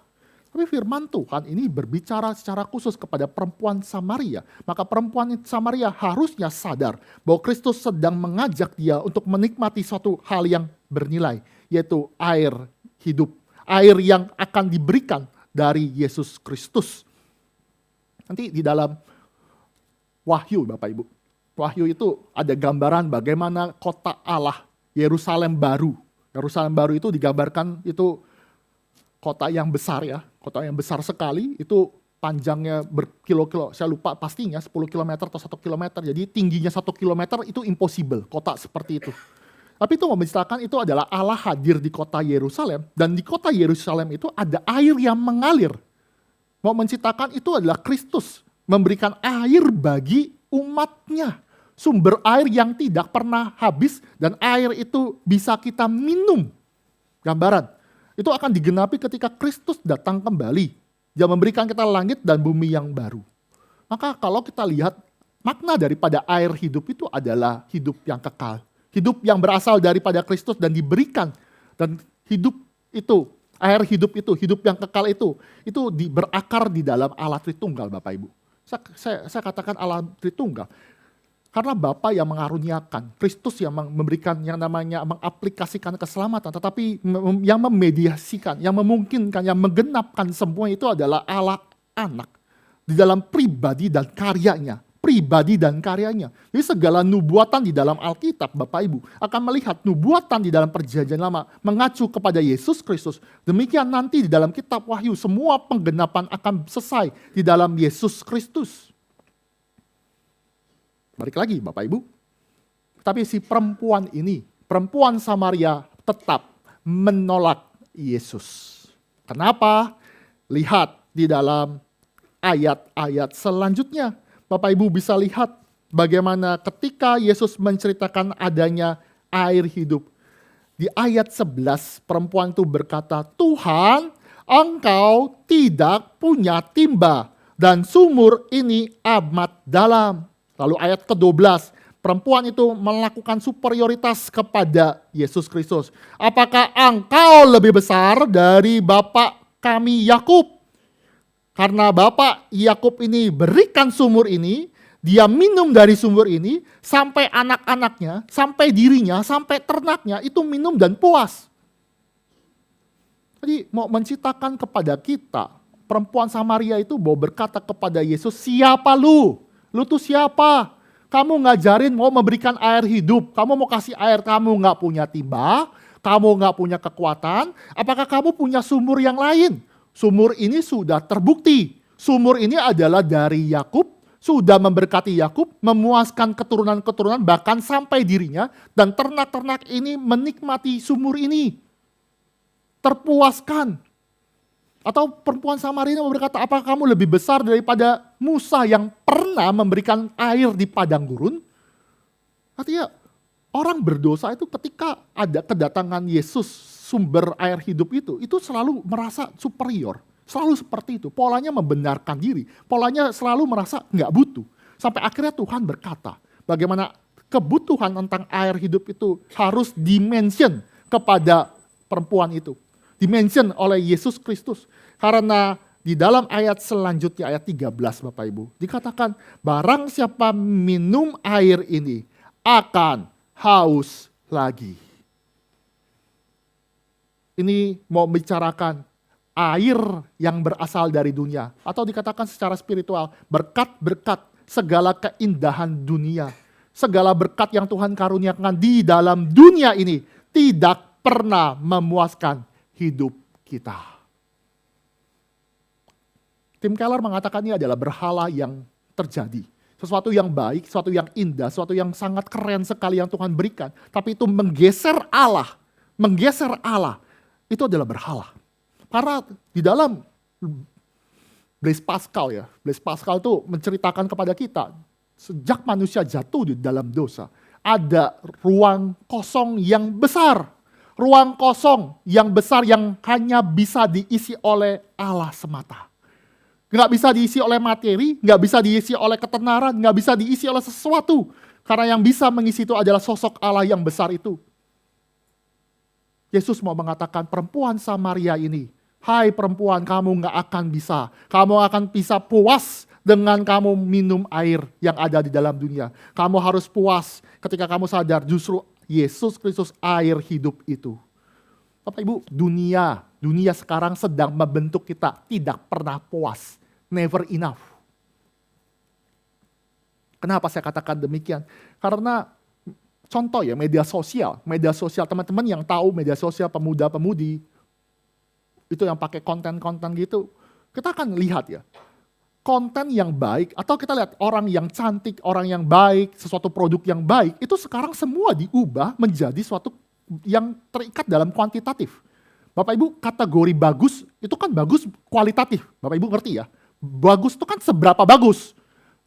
Speaker 1: Tapi firman Tuhan ini berbicara secara khusus kepada perempuan Samaria. Maka perempuan Samaria harusnya sadar bahwa Kristus sedang mengajak dia untuk menikmati suatu hal yang bernilai, yaitu air hidup, air yang akan diberikan dari Yesus Kristus. Nanti di dalam Wahyu Bapak Ibu. Wahyu itu ada gambaran bagaimana kota Allah, Yerusalem baru. Yerusalem baru itu digambarkan itu kota yang besar ya. Kota yang besar sekali, itu panjangnya berkilo-kilo. Saya lupa pastinya 10 km atau 1 km. Jadi tingginya 1 km itu impossible, kota seperti itu. Tapi itu menceritakan itu adalah Allah hadir di kota Yerusalem. Dan di kota Yerusalem itu ada air yang mengalir. Mau menceritakan itu adalah Kristus memberikan air bagi umatnya. Sumber air yang tidak pernah habis dan air itu bisa kita minum. Gambaran. Itu akan digenapi ketika Kristus datang kembali. Dia memberikan kita langit dan bumi yang baru. Maka kalau kita lihat makna daripada air hidup itu adalah hidup yang kekal. Hidup yang berasal daripada Kristus dan diberikan. Dan hidup itu, air hidup itu, hidup yang kekal itu berakar di dalam Allah Tritunggal Bapak Ibu. Saya katakan Allah Tritunggal. Karena Bapa yang mengaruniakan, Kristus yang memberikan yang namanya mengaplikasikan keselamatan. Tetapi yang memediasikan, yang memungkinkan, yang menggenapkan semua itu adalah Allah Anak. Di dalam pribadi dan karyanya. Pribadi dan karyanya. Jadi segala nubuatan di dalam Alkitab, Bapak Ibu, akan melihat nubuatan di dalam Perjanjian Lama mengacu kepada Yesus Kristus. Demikian nanti di dalam kitab Wahyu, semua penggenapan akan selesai di dalam Yesus Kristus. Balik lagi Bapak Ibu. Tapi si perempuan ini, perempuan Samaria tetap menolak Yesus. Kenapa? Lihat di dalam ayat-ayat selanjutnya. Bapak Ibu bisa lihat bagaimana ketika Yesus menceritakan adanya air hidup. Di ayat 11 perempuan itu berkata, Tuhan, Engkau tidak punya timba dan sumur ini amat dalam. Lalu ayat ke-12, perempuan itu melakukan superioritas kepada Yesus Kristus. Apakah engkau lebih besar dari bapak kami Yakub? Karena bapak Yakub ini berikan sumur ini, dia minum dari sumur ini, sampai anak-anaknya, sampai dirinya, sampai ternaknya itu minum dan puas. Jadi mau menciptakan kepada kita, perempuan Samaria itu mau berkata kepada Yesus, siapa lu? Lu tuh siapa? Kamu ngajarin mau memberikan air hidup, kamu mau kasih air, kamu gak punya timba, kamu gak punya kekuatan, apakah kamu punya sumur yang lain? Sumur ini sudah terbukti, sumur ini adalah dari Yakub, sudah memberkati Yakub, memuaskan keturunan-keturunan, bahkan sampai dirinya, dan ternak-ternak ini menikmati sumur ini. Terpuaskan. Atau perempuan Samaria berkata, apakah kamu lebih besar daripada Musa yang pernah memberikan air di padang gurun? Artinya orang berdosa itu ketika ada kedatangan Yesus, sumber air hidup itu selalu merasa superior. Selalu seperti itu, polanya membenarkan diri, polanya selalu merasa nggak butuh. Sampai akhirnya Tuhan berkata, bagaimana kebutuhan tentang air hidup itu harus dimention kepada perempuan itu. Dimention oleh Yesus Kristus. Karena di dalam ayat selanjutnya, ayat 13 Bapak Ibu, dikatakan, barang siapa minum air ini akan haus lagi. Ini mau bicarakan air yang berasal dari dunia. Atau dikatakan secara spiritual, berkat-berkat segala keindahan dunia. Segala berkat yang Tuhan karuniakan di dalam dunia ini tidak pernah memuaskan hidup kita. Tim Keller mengatakan ini adalah berhala yang terjadi. Sesuatu yang baik, sesuatu yang indah, sesuatu yang sangat keren sekali yang Tuhan berikan. Tapi itu menggeser Allah. Menggeser Allah. Itu adalah berhala. Karena di dalam Blaise Pascal ya, Blaise Pascal itu menceritakan kepada kita, sejak manusia jatuh di dalam dosa, ada ruang kosong yang besar. Ruang kosong yang besar yang hanya bisa diisi oleh Allah semata. Nggak bisa diisi oleh materi, nggak bisa diisi oleh ketenaran, nggak bisa diisi oleh sesuatu. Karena yang bisa mengisi itu adalah sosok Allah yang besar itu. Yesus mau mengatakan perempuan Samaria ini, hai perempuan, kamu nggak akan bisa. Kamu akan bisa puas dengan kamu minum air yang ada di dalam dunia. Kamu harus puas ketika kamu sadar justru Yesus Kristus air hidup itu. Bapak Ibu, dunia sekarang sedang membentuk kita tidak pernah puas. Never enough. Kenapa saya katakan demikian? Karena contoh ya media sosial teman-teman yang tahu media sosial pemuda-pemudi itu yang pakai konten-konten gitu, kita akan lihat ya konten yang baik atau kita lihat orang yang cantik, orang yang baik, sesuatu produk yang baik itu sekarang semua diubah menjadi suatu yang terikat dalam kuantitatif. Bapak Ibu, kategori bagus itu kan bagus kualitatif. Bapak Ibu ngerti ya? Bagus itu kan seberapa bagus,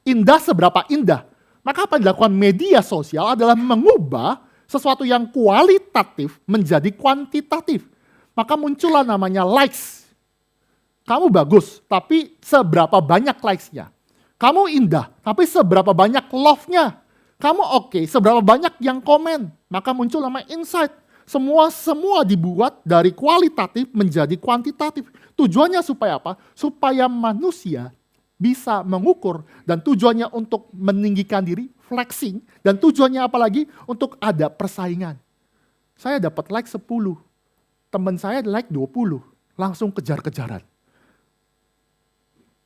Speaker 1: indah seberapa indah. Maka apa yang dilakukan media sosial adalah mengubah sesuatu yang kualitatif menjadi kuantitatif. Maka muncullah namanya likes. Kamu bagus, tapi seberapa banyak likes-nya. Kamu indah, tapi seberapa banyak love-nya. Kamu oke, seberapa banyak yang komen. Maka muncul namanya insight. Semua dibuat dari kualitatif menjadi kuantitatif. Tujuannya supaya apa? Supaya manusia bisa mengukur dan tujuannya untuk meninggikan diri, flexing, dan tujuannya apa lagi? Untuk ada persaingan. Saya dapat like 10, teman saya like 20, langsung kejar-kejaran.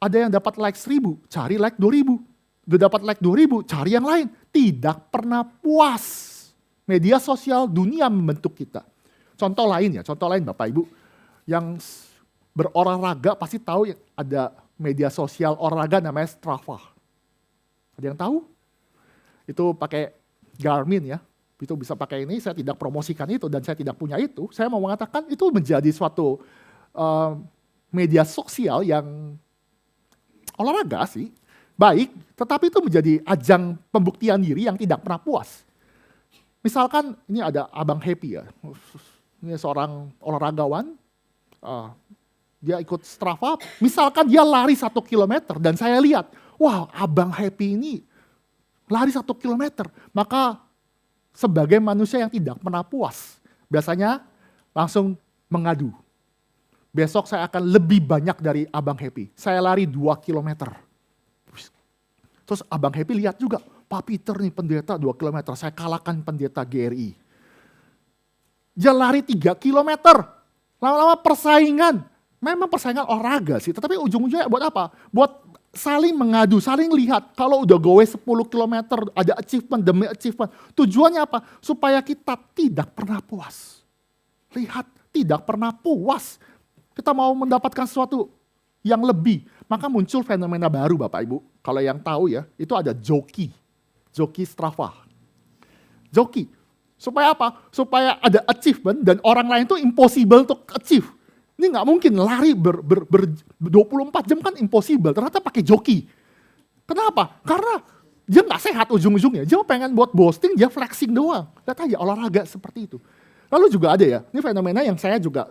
Speaker 1: Ada yang dapat like 1000, cari like 2000. Udah dapat like 2000, cari yang lain. Tidak pernah puas. Media sosial dunia membentuk kita. Contoh lain Bapak Ibu, yang berolahraga pasti tahu ada media sosial olahraga namanya Strava. Ada yang tahu? Itu pakai Garmin ya. Itu bisa pakai ini, saya tidak promosikan itu dan saya tidak punya itu. Saya mau mengatakan itu menjadi suatu media sosial yang olahraga sih, baik, tetapi itu menjadi ajang pembuktian diri yang tidak pernah puas. Misalkan ini ada Abang Happy ya, ini seorang olahragawan, dia ikut Strava, misalkan dia lari 1 kilometer dan saya lihat, wah Abang Happy ini lari 1 kilometer. Maka sebagai manusia yang tidak pernah puas, biasanya langsung mengadu. Besok saya akan lebih banyak dari Abang Happy. Saya lari 2 kilometer. Terus Abang Happy lihat juga, Pak Peter nih pendeta 2 kilometer, saya kalahkan pendeta GRI. Dia lari 3 kilometer. Lama-lama persaingan. Memang persaingan olahraga sih, tetapi ujung-ujungnya buat apa? Buat saling mengadu, saling lihat. Kalau udah gowe 10 kilometer, ada achievement demi achievement. Tujuannya apa? Supaya kita tidak pernah puas. Lihat, tidak pernah puas. Kita mau mendapatkan sesuatu yang lebih. Maka muncul fenomena baru Bapak Ibu. Kalau yang tahu ya, itu ada joki. Joki Strava. Joki. Supaya apa? Supaya ada achievement dan orang lain itu impossible to achieve. Ini nggak mungkin lari 24 jam kan impossible. Ternyata pakai joki. Kenapa? Karena dia nggak sehat ujung-ujungnya. Dia pengen buat boasting, dia flexing doang. Lihat aja olahraga seperti itu. Lalu juga ada ya, ini fenomena yang saya juga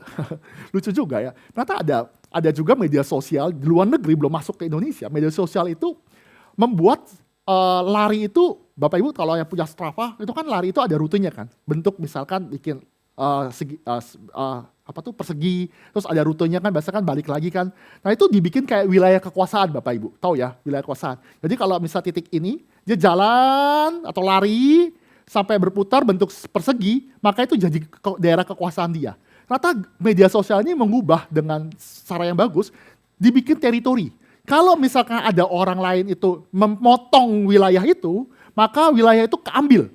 Speaker 1: lucu juga ya. Ternyata ada juga media sosial di luar negeri belum masuk ke Indonesia. Media sosial itu membuat lari itu, Bapak Ibu kalau yang punya Strava, itu kan lari itu ada rutenya kan. Bentuk misalkan bikin persegi, terus ada rutenya kan, biasanya kan balik lagi kan. Nah itu dibikin kayak wilayah kekuasaan Bapak Ibu, tahu ya wilayah kekuasaan. Jadi kalau misal titik ini, dia jalan atau lari, sampai berputar bentuk persegi, maka itu jadi daerah kekuasaan dia. Ternyata media sosial ini mengubah dengan cara yang bagus, dibikin teritori. Kalau misalkan ada orang lain itu memotong wilayah itu, maka wilayah itu keambil.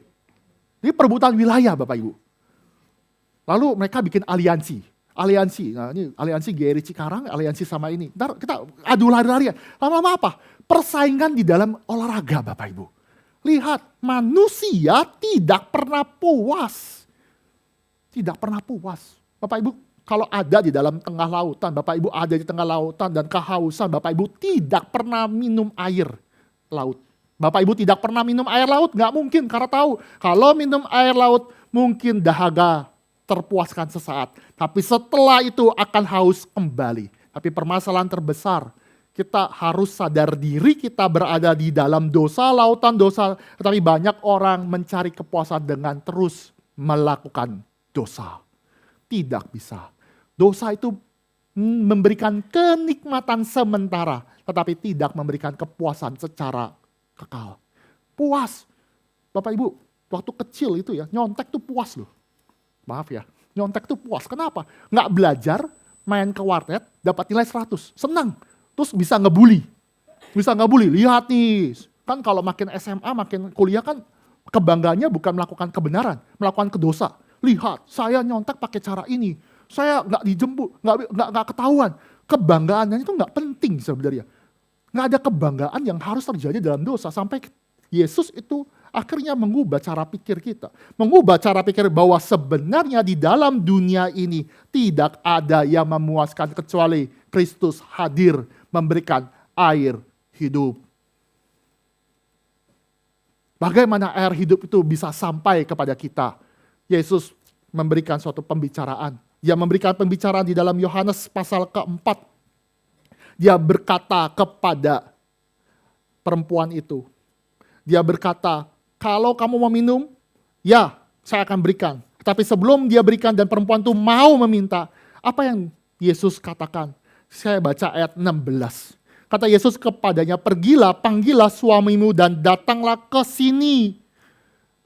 Speaker 1: Ini perebutan wilayah Bapak Ibu. Lalu mereka bikin aliansi. Nah ini aliansi GRI Cikarang, aliansi sama ini. Ntar kita adu lari-larian. Lama-lama apa? Persaingan di dalam olahraga Bapak Ibu. Lihat, manusia tidak pernah puas. Tidak pernah puas. Bapak Ibu, kalau ada di dalam tengah lautan, Bapak Ibu ada di tengah lautan dan kehausan, Bapak Ibu tidak pernah minum air laut. Bapak Ibu tidak pernah minum air laut, nggak mungkin karena tahu. Kalau minum air laut, mungkin dahaga terpuaskan sesaat. Tapi setelah itu akan haus kembali. Tapi permasalahan terbesar, kita harus sadar diri kita berada di dalam dosa, lautan dosa. Tetapi banyak orang mencari kepuasan dengan terus melakukan dosa. Tidak bisa. Dosa itu memberikan kenikmatan sementara, tetapi tidak memberikan kepuasan secara kekal. Puas. Bapak Ibu, waktu kecil itu ya, nyontek tuh puas loh. Maaf ya, nyontek tuh puas. Kenapa? Nggak belajar, main ke warnet, dapat nilai 100. Senang. Terus bisa ngebully. Lihat nih, kan kalau makin SMA, makin kuliah kan kebanggaannya bukan melakukan kebenaran, melakukan kedosa. Lihat, saya nyontek pakai cara ini. Saya nggak dijemput, nggak ketahuan. Kebanggaannya itu nggak penting sebenarnya. Nggak ada kebanggaan yang harus terjadi dalam dosa. Sampai Yesus itu akhirnya mengubah cara pikir kita. Mengubah cara pikir bahwa sebenarnya di dalam dunia ini tidak ada yang memuaskan kecuali Kristus hadir memberikan air hidup. Bagaimana air hidup itu bisa sampai kepada kita? Yesus memberikan suatu pembicaraan. Dia memberikan pembicaraan di dalam Yohanes pasal keempat. Dia berkata kepada perempuan itu. Dia berkata, kalau kamu mau minum, ya saya akan berikan. Tapi sebelum dia berikan dan perempuan itu mau meminta, apa yang Yesus katakan? Saya baca ayat 16. Kata Yesus kepadanya, pergilah, panggillah suamimu dan datanglah ke sini.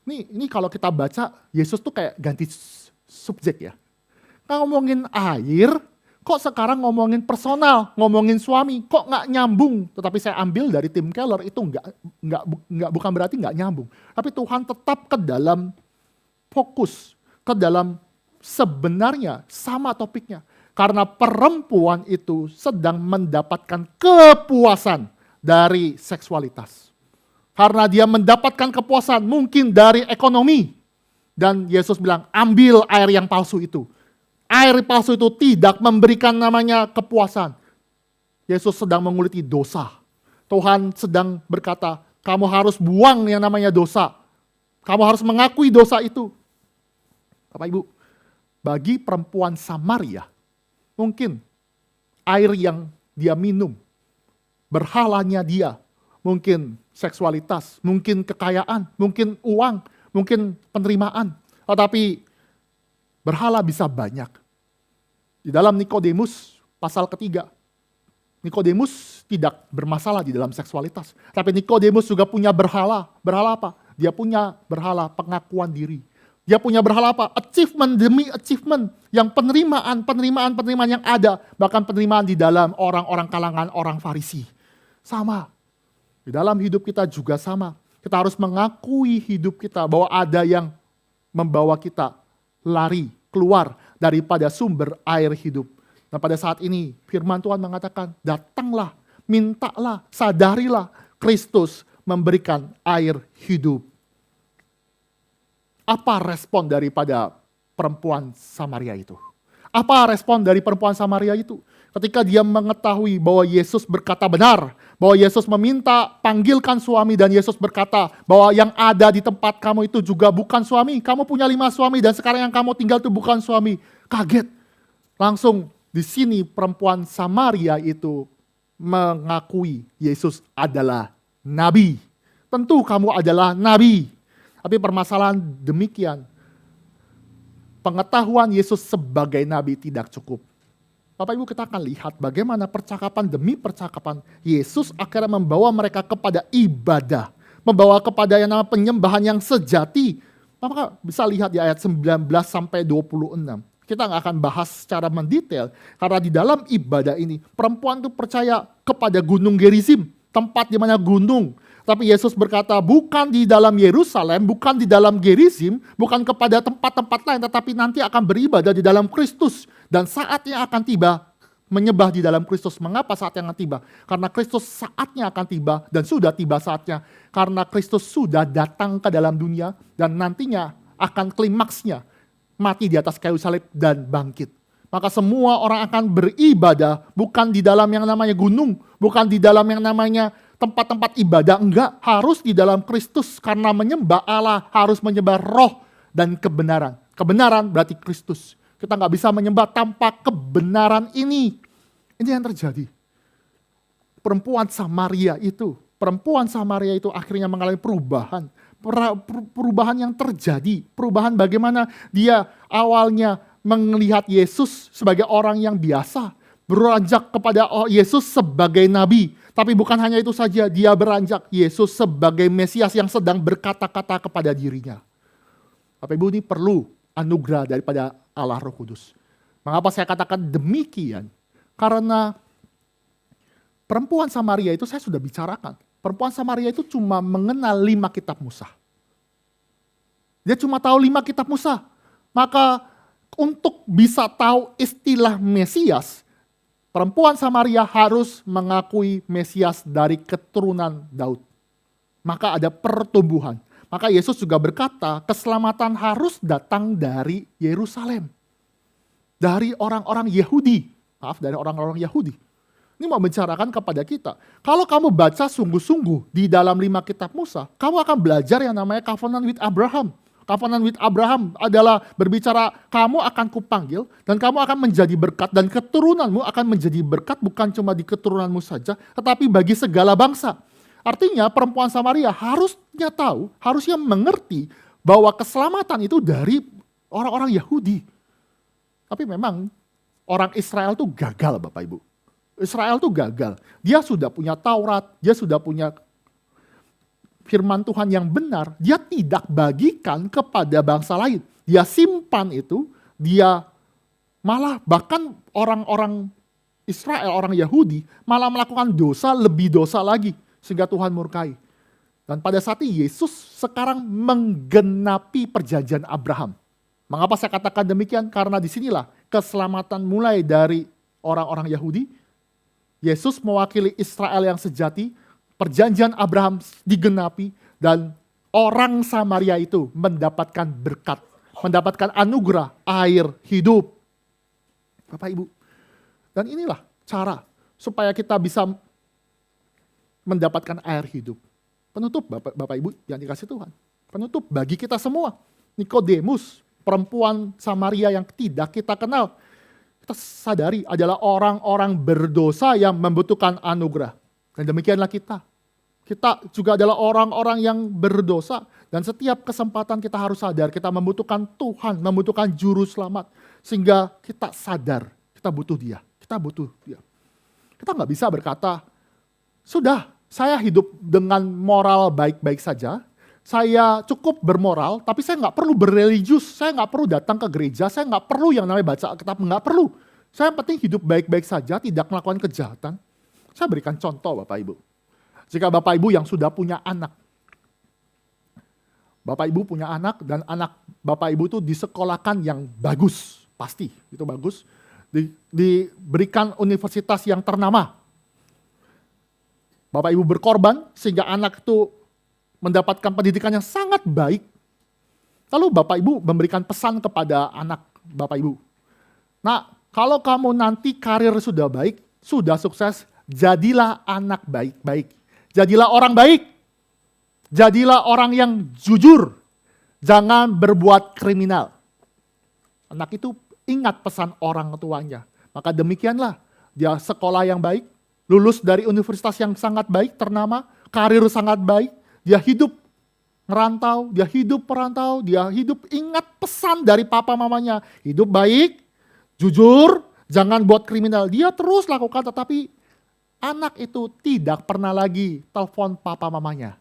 Speaker 1: Ini kalau kita baca, Yesus tuh kayak ganti subjek ya. Ngomongin air, kok sekarang ngomongin personal, ngomongin suami, kok nggak nyambung. Tetapi saya ambil dari Tim Keller, itu bukan berarti nggak nyambung. Tapi Tuhan tetap ke dalam fokus, ke dalam sebenarnya sama topiknya. Karena perempuan itu sedang mendapatkan kepuasan dari seksualitas. Karena dia mendapatkan kepuasan mungkin dari ekonomi. Dan Yesus bilang, ambil air yang palsu itu. Air palsu itu tidak memberikan namanya kepuasan. Yesus sedang menguliti dosa. Tuhan sedang berkata, kamu harus buang yang namanya dosa. Kamu harus mengakui dosa itu. Bapak Ibu, bagi perempuan Samaria, mungkin air yang dia minum, berhalanya dia, mungkin seksualitas, mungkin kekayaan, mungkin uang, mungkin penerimaan. Tetapi berhala bisa banyak. Di dalam Nikodemus pasal ketiga, Nikodemus tidak bermasalah di dalam seksualitas. Tapi Nikodemus juga punya berhala. Berhala apa? Dia punya berhala pengakuan diri. Dia punya berhala apa? Achievement demi achievement. Yang penerimaan yang ada. Bahkan penerimaan di dalam orang-orang kalangan orang Farisi. Sama. Di dalam hidup kita juga sama. Kita harus mengakui hidup kita bahwa ada yang membawa kita lari keluar daripada sumber air hidup. Nah pada saat ini firman Tuhan mengatakan, datanglah, mintalah, sadarilah Kristus memberikan air hidup. Apa respon daripada perempuan Samaria itu? Apa respon dari perempuan Samaria itu? Ketika dia mengetahui bahwa Yesus berkata benar, bahwa Yesus meminta panggilkan suami dan Yesus berkata bahwa yang ada di tempat kamu itu juga bukan suami. Kamu punya 5 suami dan sekarang yang kamu tinggal itu bukan suami. Kaget. Langsung di sini perempuan Samaria itu mengakui Yesus adalah nabi. Tentu kamu adalah nabi. Tapi permasalahan demikian, pengetahuan Yesus sebagai nabi tidak cukup. Bapak Ibu kita akan lihat bagaimana percakapan demi percakapan Yesus akhirnya membawa mereka kepada ibadah. Membawa kepada yang namanya penyembahan yang sejati. Maka bisa lihat di ayat 19 sampai 26. Kita nggak akan bahas secara mendetail. Karena di dalam ibadah ini perempuan itu percaya kepada gunung Gerizim. Tempat di mana gunung. Tapi Yesus berkata bukan di dalam Yerusalem, bukan di dalam Gerizim, bukan kepada tempat-tempat lain, tetapi nanti akan beribadah di dalam Kristus. Dan saatnya akan tiba menyembah di dalam Kristus. Mengapa saatnya akan tiba? Karena Kristus saatnya akan tiba dan sudah tiba saatnya. Karena Kristus sudah datang ke dalam dunia dan nantinya akan klimaksnya mati di atas kayu salib dan bangkit. Maka semua orang akan beribadah bukan di dalam yang namanya gunung, bukan di dalam yang namanya tempat-tempat ibadah, enggak, harus di dalam Kristus. Karena menyembah Allah harus menyembah roh dan kebenaran. Kebenaran berarti Kristus. Kita nggak bisa menyembah tanpa kebenaran ini. Ini yang terjadi. Perempuan Samaria itu akhirnya mengalami perubahan. Perubahan yang terjadi. Perubahan bagaimana dia awalnya melihat Yesus sebagai orang yang biasa. Beranjak kepada Yesus sebagai nabi. Tapi bukan hanya itu saja, dia beranjak Yesus sebagai Mesias yang sedang berkata-kata kepada dirinya. Bapak Ibu ini perlu anugerah daripada Allah Roh Kudus. Mengapa saya katakan demikian? Karena perempuan Samaria itu saya sudah bicarakan. Perempuan Samaria itu cuma mengenal 5 kitab Musa. Dia cuma tahu 5 kitab Musa. Maka untuk bisa tahu istilah Mesias, perempuan Samaria harus mengakui Mesias dari keturunan Daud. Maka ada pertumbuhan. Maka Yesus juga berkata, keselamatan harus datang dari Yerusalem. Dari orang-orang Yahudi. Maaf, dari orang-orang Yahudi. Ini mau bicarakan kepada kita. Kalau kamu baca sungguh-sungguh di dalam 5 kitab Musa, kamu akan belajar yang namanya covenant with Abraham. Covenant with Abraham adalah berbicara, kamu akan kupanggil dan kamu akan menjadi berkat dan keturunanmu akan menjadi berkat bukan cuma di keturunanmu saja, tetapi bagi segala bangsa. Artinya perempuan Samaria harusnya tahu, harusnya mengerti bahwa keselamatan itu dari orang-orang Yahudi. Tapi memang orang Israel tuh gagal Bapak Ibu. Israel tuh gagal. Dia sudah punya Taurat, dia sudah punya firman Tuhan yang benar, dia tidak bagikan kepada bangsa lain. Dia simpan itu, dia malah bahkan orang-orang Israel, orang Yahudi, malah melakukan dosa, lebih dosa lagi. Sehingga Tuhan murkai. Dan pada saat itu Yesus sekarang menggenapi perjanjian Abraham. Mengapa saya katakan demikian? Karena disinilah keselamatan mulai dari orang-orang Yahudi. Yesus mewakili Israel yang sejati. Perjanjian Abraham digenapi. Dan orang Samaria itu mendapatkan berkat. Mendapatkan anugerah air hidup. Bapak Ibu. Dan inilah cara supaya kita bisa mendapatkan air hidup. Penutup Bapak Ibu yang dikasih Tuhan. Penutup bagi kita semua. Nikodemus, perempuan Samaria yang tidak kita kenal. Kita sadari adalah orang-orang berdosa yang membutuhkan anugerah. Dan demikianlah kita. Kita juga adalah orang-orang yang berdosa. Dan setiap kesempatan kita harus sadar, kita membutuhkan Tuhan, membutuhkan juru selamat. Sehingga kita sadar, kita butuh dia. Kita butuh dia. Kita nggak bisa berkata, sudah, saya hidup dengan moral baik-baik saja. Saya cukup bermoral, tapi saya nggak perlu berreligius. Saya nggak perlu datang ke gereja, saya nggak perlu yang namanya baca Alkitab, nggak perlu. Saya yang penting hidup baik-baik saja, tidak melakukan kejahatan. Saya berikan contoh Bapak Ibu. Jika Bapak Ibu yang sudah punya anak, Bapak Ibu punya anak dan anak Bapak Ibu itu disekolahkan yang bagus, pasti itu bagus, diberikan universitas yang ternama. Bapak Ibu berkorban sehingga anak itu mendapatkan pendidikan yang sangat baik. Lalu Bapak Ibu memberikan pesan kepada anak Bapak Ibu. Nah, kalau kamu nanti karir sudah baik, sudah sukses, jadilah anak baik-baik. Jadilah orang baik. Jadilah orang yang jujur. Jangan berbuat kriminal. Anak itu ingat pesan orang tuanya. Maka demikianlah dia sekolah yang baik, lulus dari universitas yang sangat baik, ternama, karir sangat baik, dia hidup merantau, dia hidup perantau, dia hidup ingat pesan dari papa mamanya. Hidup baik, jujur, jangan buat kriminal. Dia terus lakukan, tetapi anak itu tidak pernah lagi telepon papa mamanya.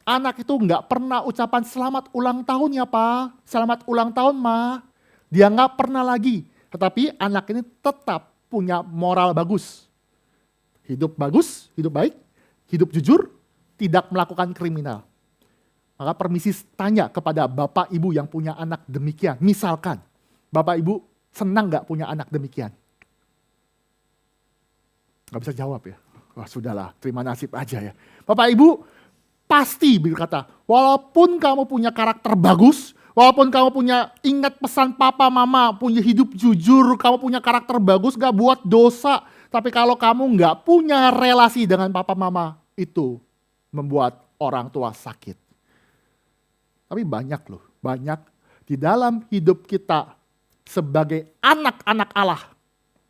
Speaker 1: Anak itu nggak pernah ucapan selamat ulang tahun ya Pak, selamat ulang tahun Ma. Dia nggak pernah lagi. Tetapi anak ini tetap punya moral bagus. Hidup bagus, hidup baik, hidup jujur, tidak melakukan kriminal. Maka permisi tanya kepada Bapak Ibu yang punya anak demikian. Misalkan Bapak Ibu senang nggak punya anak demikian? Gak bisa jawab ya. Wah sudahlah, terima nasib aja ya. Bapak Ibu pasti berkata, walaupun kamu punya karakter bagus, walaupun kamu punya ingat pesan papa mama, punya hidup jujur, kamu punya karakter bagus, gak buat dosa. Tapi kalau kamu gak punya relasi dengan papa mama, itu membuat orang tua sakit. Tapi banyak loh, banyak di dalam hidup kita sebagai anak-anak Allah,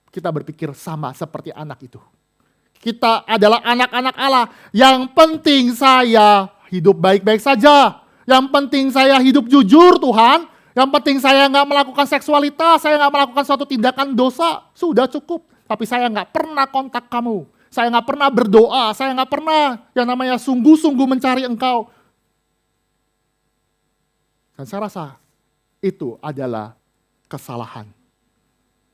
Speaker 1: kita berpikir sama seperti anak itu. Kita adalah anak-anak Allah. Yang penting saya hidup baik-baik saja. Yang penting saya hidup jujur Tuhan. Yang penting saya nggak melakukan seksualitas. Saya nggak melakukan suatu tindakan dosa. Sudah cukup. Tapi saya nggak pernah kontak kamu. Saya nggak pernah berdoa. Saya nggak pernah yang namanya sungguh-sungguh mencari engkau. Dan saya rasa itu adalah kesalahan.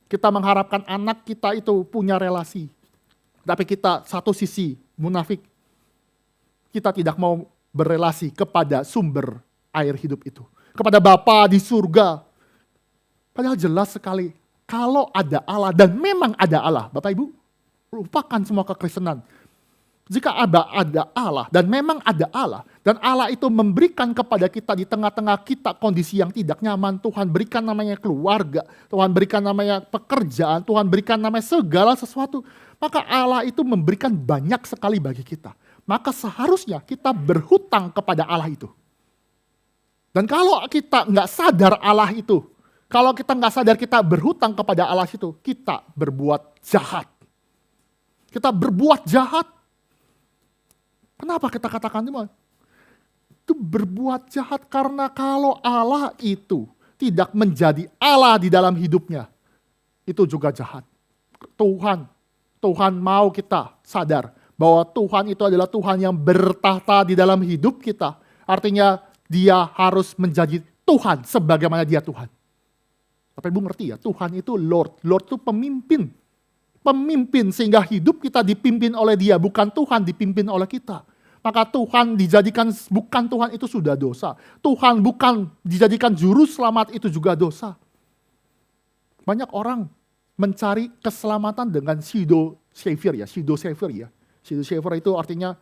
Speaker 1: Kita mengharapkan anak kita itu punya relasi. Tapi kita satu sisi munafik. Kita tidak mau berelasi kepada sumber air hidup itu. Kepada Bapa di surga. Padahal jelas sekali. Kalau ada Allah dan memang ada Allah. Bapak Ibu, lupakan semua kekristenan. Jika ada Allah dan memang ada Allah. Dan Allah itu memberikan kepada kita di tengah-tengah kita kondisi yang tidak nyaman. Tuhan berikan namanya keluarga. Tuhan berikan namanya pekerjaan. Tuhan berikan namanya segala sesuatu. Maka Allah itu memberikan banyak sekali bagi kita. Maka seharusnya kita berhutang kepada Allah itu. Dan kalau kita nggak sadar Allah itu. Kalau kita nggak sadar kita berhutang kepada Allah itu. Kita berbuat jahat. Kita berbuat jahat. Kenapa kita katakan itu berbuat jahat? Karena kalau Allah itu tidak menjadi Allah di dalam hidupnya, itu juga jahat. Tuhan mau kita sadar bahwa Tuhan itu adalah Tuhan yang bertahta di dalam hidup kita. Artinya dia harus menjadi Tuhan sebagaimana dia Tuhan. Bapak Ibu ngerti ya, Tuhan itu Lord. Lord itu pemimpin. Pemimpin sehingga hidup kita dipimpin oleh dia, bukan Tuhan dipimpin oleh kita. Maka Tuhan dijadikan, bukan Tuhan itu sudah dosa. Tuhan bukan dijadikan juru selamat itu juga dosa. Banyak orang mencari keselamatan dengan pseudo savior ya. Pseudo savior itu artinya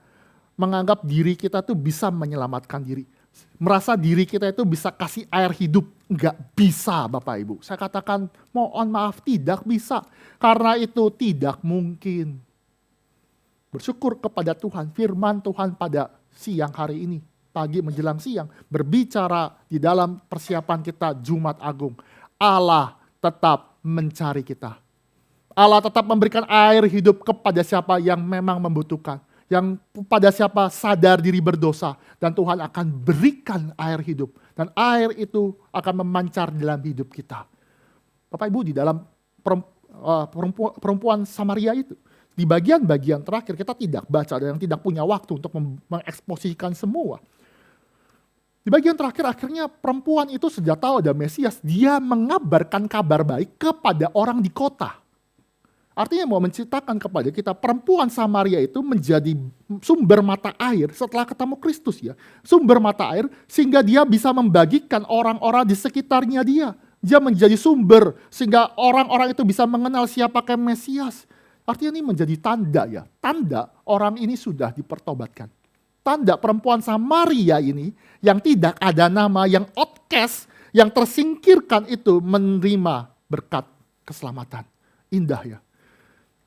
Speaker 1: menganggap diri kita tuh bisa menyelamatkan diri. Merasa diri kita itu bisa kasih air hidup. Enggak bisa Bapak Ibu. Saya katakan mohon maaf tidak bisa. Karena itu tidak mungkin. Bersyukur kepada Tuhan, firman Tuhan pada siang hari ini, pagi menjelang siang, berbicara di dalam persiapan kita Jumat Agung. Allah tetap mencari kita. Allah tetap memberikan air hidup kepada siapa yang memang membutuhkan. yang pada siapa sadar diri berdosa, dan Tuhan akan berikan air hidup, dan air itu akan memancar dalam hidup kita. Bapak Ibu, di dalam perempuan Samaria itu, di bagian-bagian terakhir kita tidak baca dan tidak punya waktu untuk mengeksposikan semua. Di bagian terakhir akhirnya perempuan itu sudah tahu ada Mesias, dia mengabarkan kabar baik kepada orang di kota. Artinya mau menceritakan kepada kita, perempuan Samaria itu menjadi sumber mata air setelah ketemu Kristus ya. Sumber mata air sehingga dia bisa membagikan orang-orang di sekitarnya dia. Dia menjadi sumber sehingga orang-orang itu bisa mengenal siapakah Mesias. Artinya ini menjadi tanda ya. Tanda orang ini sudah dipertobatkan. Tanda perempuan Samaria ini yang tidak ada nama, yang outcast, yang tersingkirkan itu menerima berkat keselamatan. Indah ya.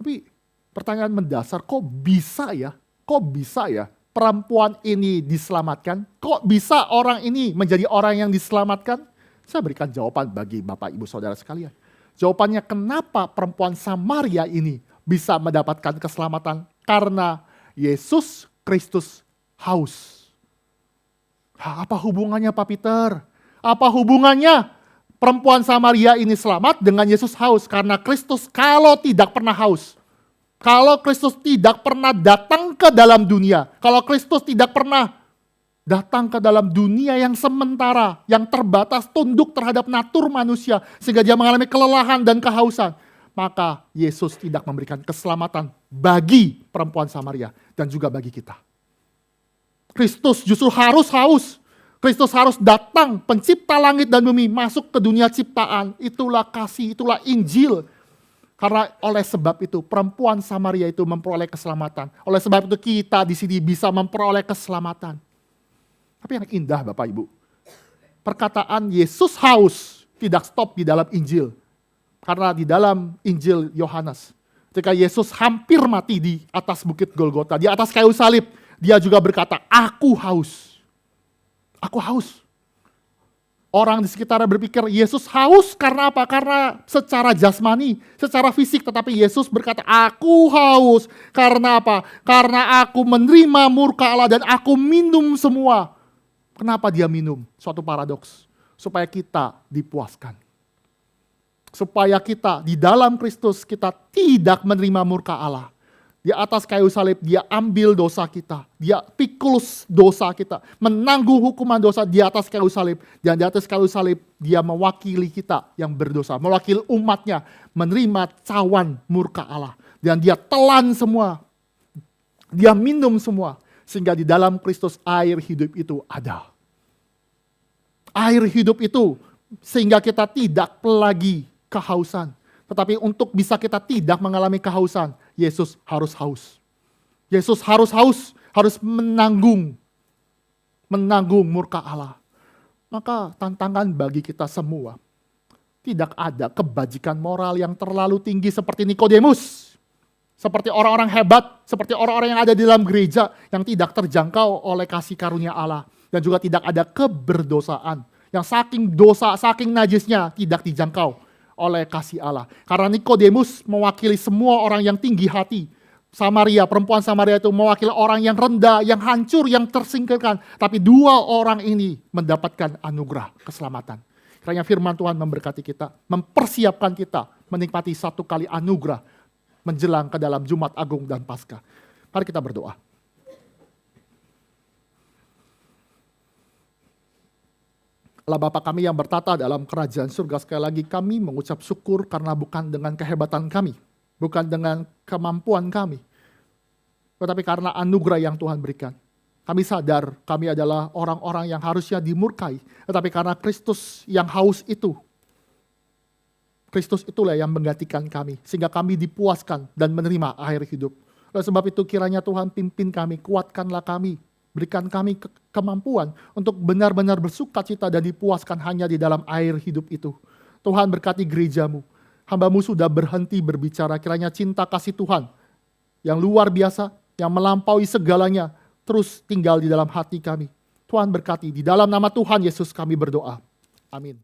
Speaker 1: Tapi pertanyaan mendasar, kok bisa ya perempuan ini diselamatkan? Kok bisa orang ini menjadi orang yang diselamatkan? Saya berikan jawaban bagi Bapak Ibu Saudara sekalian. Jawabannya kenapa perempuan Samaria ini bisa mendapatkan keselamatan? Karena Yesus Kristus haus. Apa hubungannya Pak Peter? Apa hubungannya perempuan Samaria ini selamat dengan Yesus haus? Karena Kristus kalau tidak pernah haus, kalau Kristus tidak pernah datang ke dalam dunia, kalau Kristus tidak pernah datang ke dalam dunia yang sementara, yang terbatas, tunduk terhadap natur manusia, sehingga dia mengalami kelelahan dan kehausan, maka Yesus tidak memberikan keselamatan bagi perempuan Samaria dan juga bagi kita. Kristus justru harus haus. Kristus harus datang, pencipta langit dan bumi, masuk ke dunia ciptaan. Itulah kasih, itulah Injil. Karena oleh sebab itu, perempuan Samaria itu memperoleh keselamatan. Oleh sebab itu kita di sini bisa memperoleh keselamatan. Tapi yang indah Bapak Ibu, perkataan Yesus haus tidak stop di dalam Injil. Karena di dalam Injil Yohanes, ketika Yesus hampir mati di atas bukit Golgota, di atas kayu salib, dia juga berkata, aku haus. Aku haus. Orang di sekitarnya berpikir Yesus haus karena apa? Karena secara jasmani, secara fisik. Tetapi Yesus berkata, aku haus. Karena apa? Karena aku menerima murka Allah dan aku minum semua. Kenapa dia minum? Suatu paradoks. Supaya kita dipuaskan. Supaya kita di dalam Kristus kita tidak menerima murka Allah. Di atas kayu salib dia ambil dosa kita. Dia pikul dosa kita. Menanggung hukuman dosa di atas kayu salib. Dan di atas kayu salib dia mewakili kita yang berdosa. Mewakili umatnya menerima cawan murka Allah. Dan dia telan semua. Dia minum semua. Sehingga di dalam Kristus air hidup itu ada. Air hidup itu sehingga kita tidak lagi kehausan. Tetapi untuk bisa kita tidak mengalami kehausan, Yesus harus haus. Yesus harus haus, harus menanggung murka Allah. Maka tantangan bagi kita semua, tidak ada kebajikan moral yang terlalu tinggi seperti Nikodemus. Seperti orang-orang hebat, seperti orang-orang yang ada di dalam gereja yang tidak terjangkau oleh kasih karunia Allah. Dan juga tidak ada keberdosaan. Yang saking dosa, saking najisnya tidak dijangkau oleh kasih Allah. Karena Nikodemus mewakili semua orang yang tinggi hati. Samaria, perempuan Samaria itu mewakili orang yang rendah, yang hancur, yang tersingkirkan. Tapi dua orang ini mendapatkan anugerah keselamatan. Kiranya firman Tuhan memberkati kita, mempersiapkan kita menikmati satu kali anugerah menjelang ke dalam Jumat Agung dan Paskah. Mari kita berdoa. Allah Bapa kami yang bertata dalam kerajaan surga, sekali lagi kami mengucap syukur karena bukan dengan kehebatan kami, bukan dengan kemampuan kami, tetapi karena anugerah yang Tuhan berikan. Kami sadar kami adalah orang-orang yang harusnya dimurkai, tetapi karena Kristus yang haus itu, Kristus itulah yang menggantikan kami, sehingga kami dipuaskan dan menerima air hidup. Oleh sebab itu kiranya Tuhan pimpin kami, kuatkanlah kami, berikan kami kemampuan untuk benar-benar bersukacita dan dipuaskan hanya di dalam air hidup itu. Tuhan berkati gerejamu. Hamba-Mu sudah berhenti berbicara. Kiranya cinta kasih Tuhan yang luar biasa, yang melampaui segalanya, terus tinggal di dalam hati kami. Tuhan berkati. Di dalam nama Tuhan Yesus kami berdoa. Amin.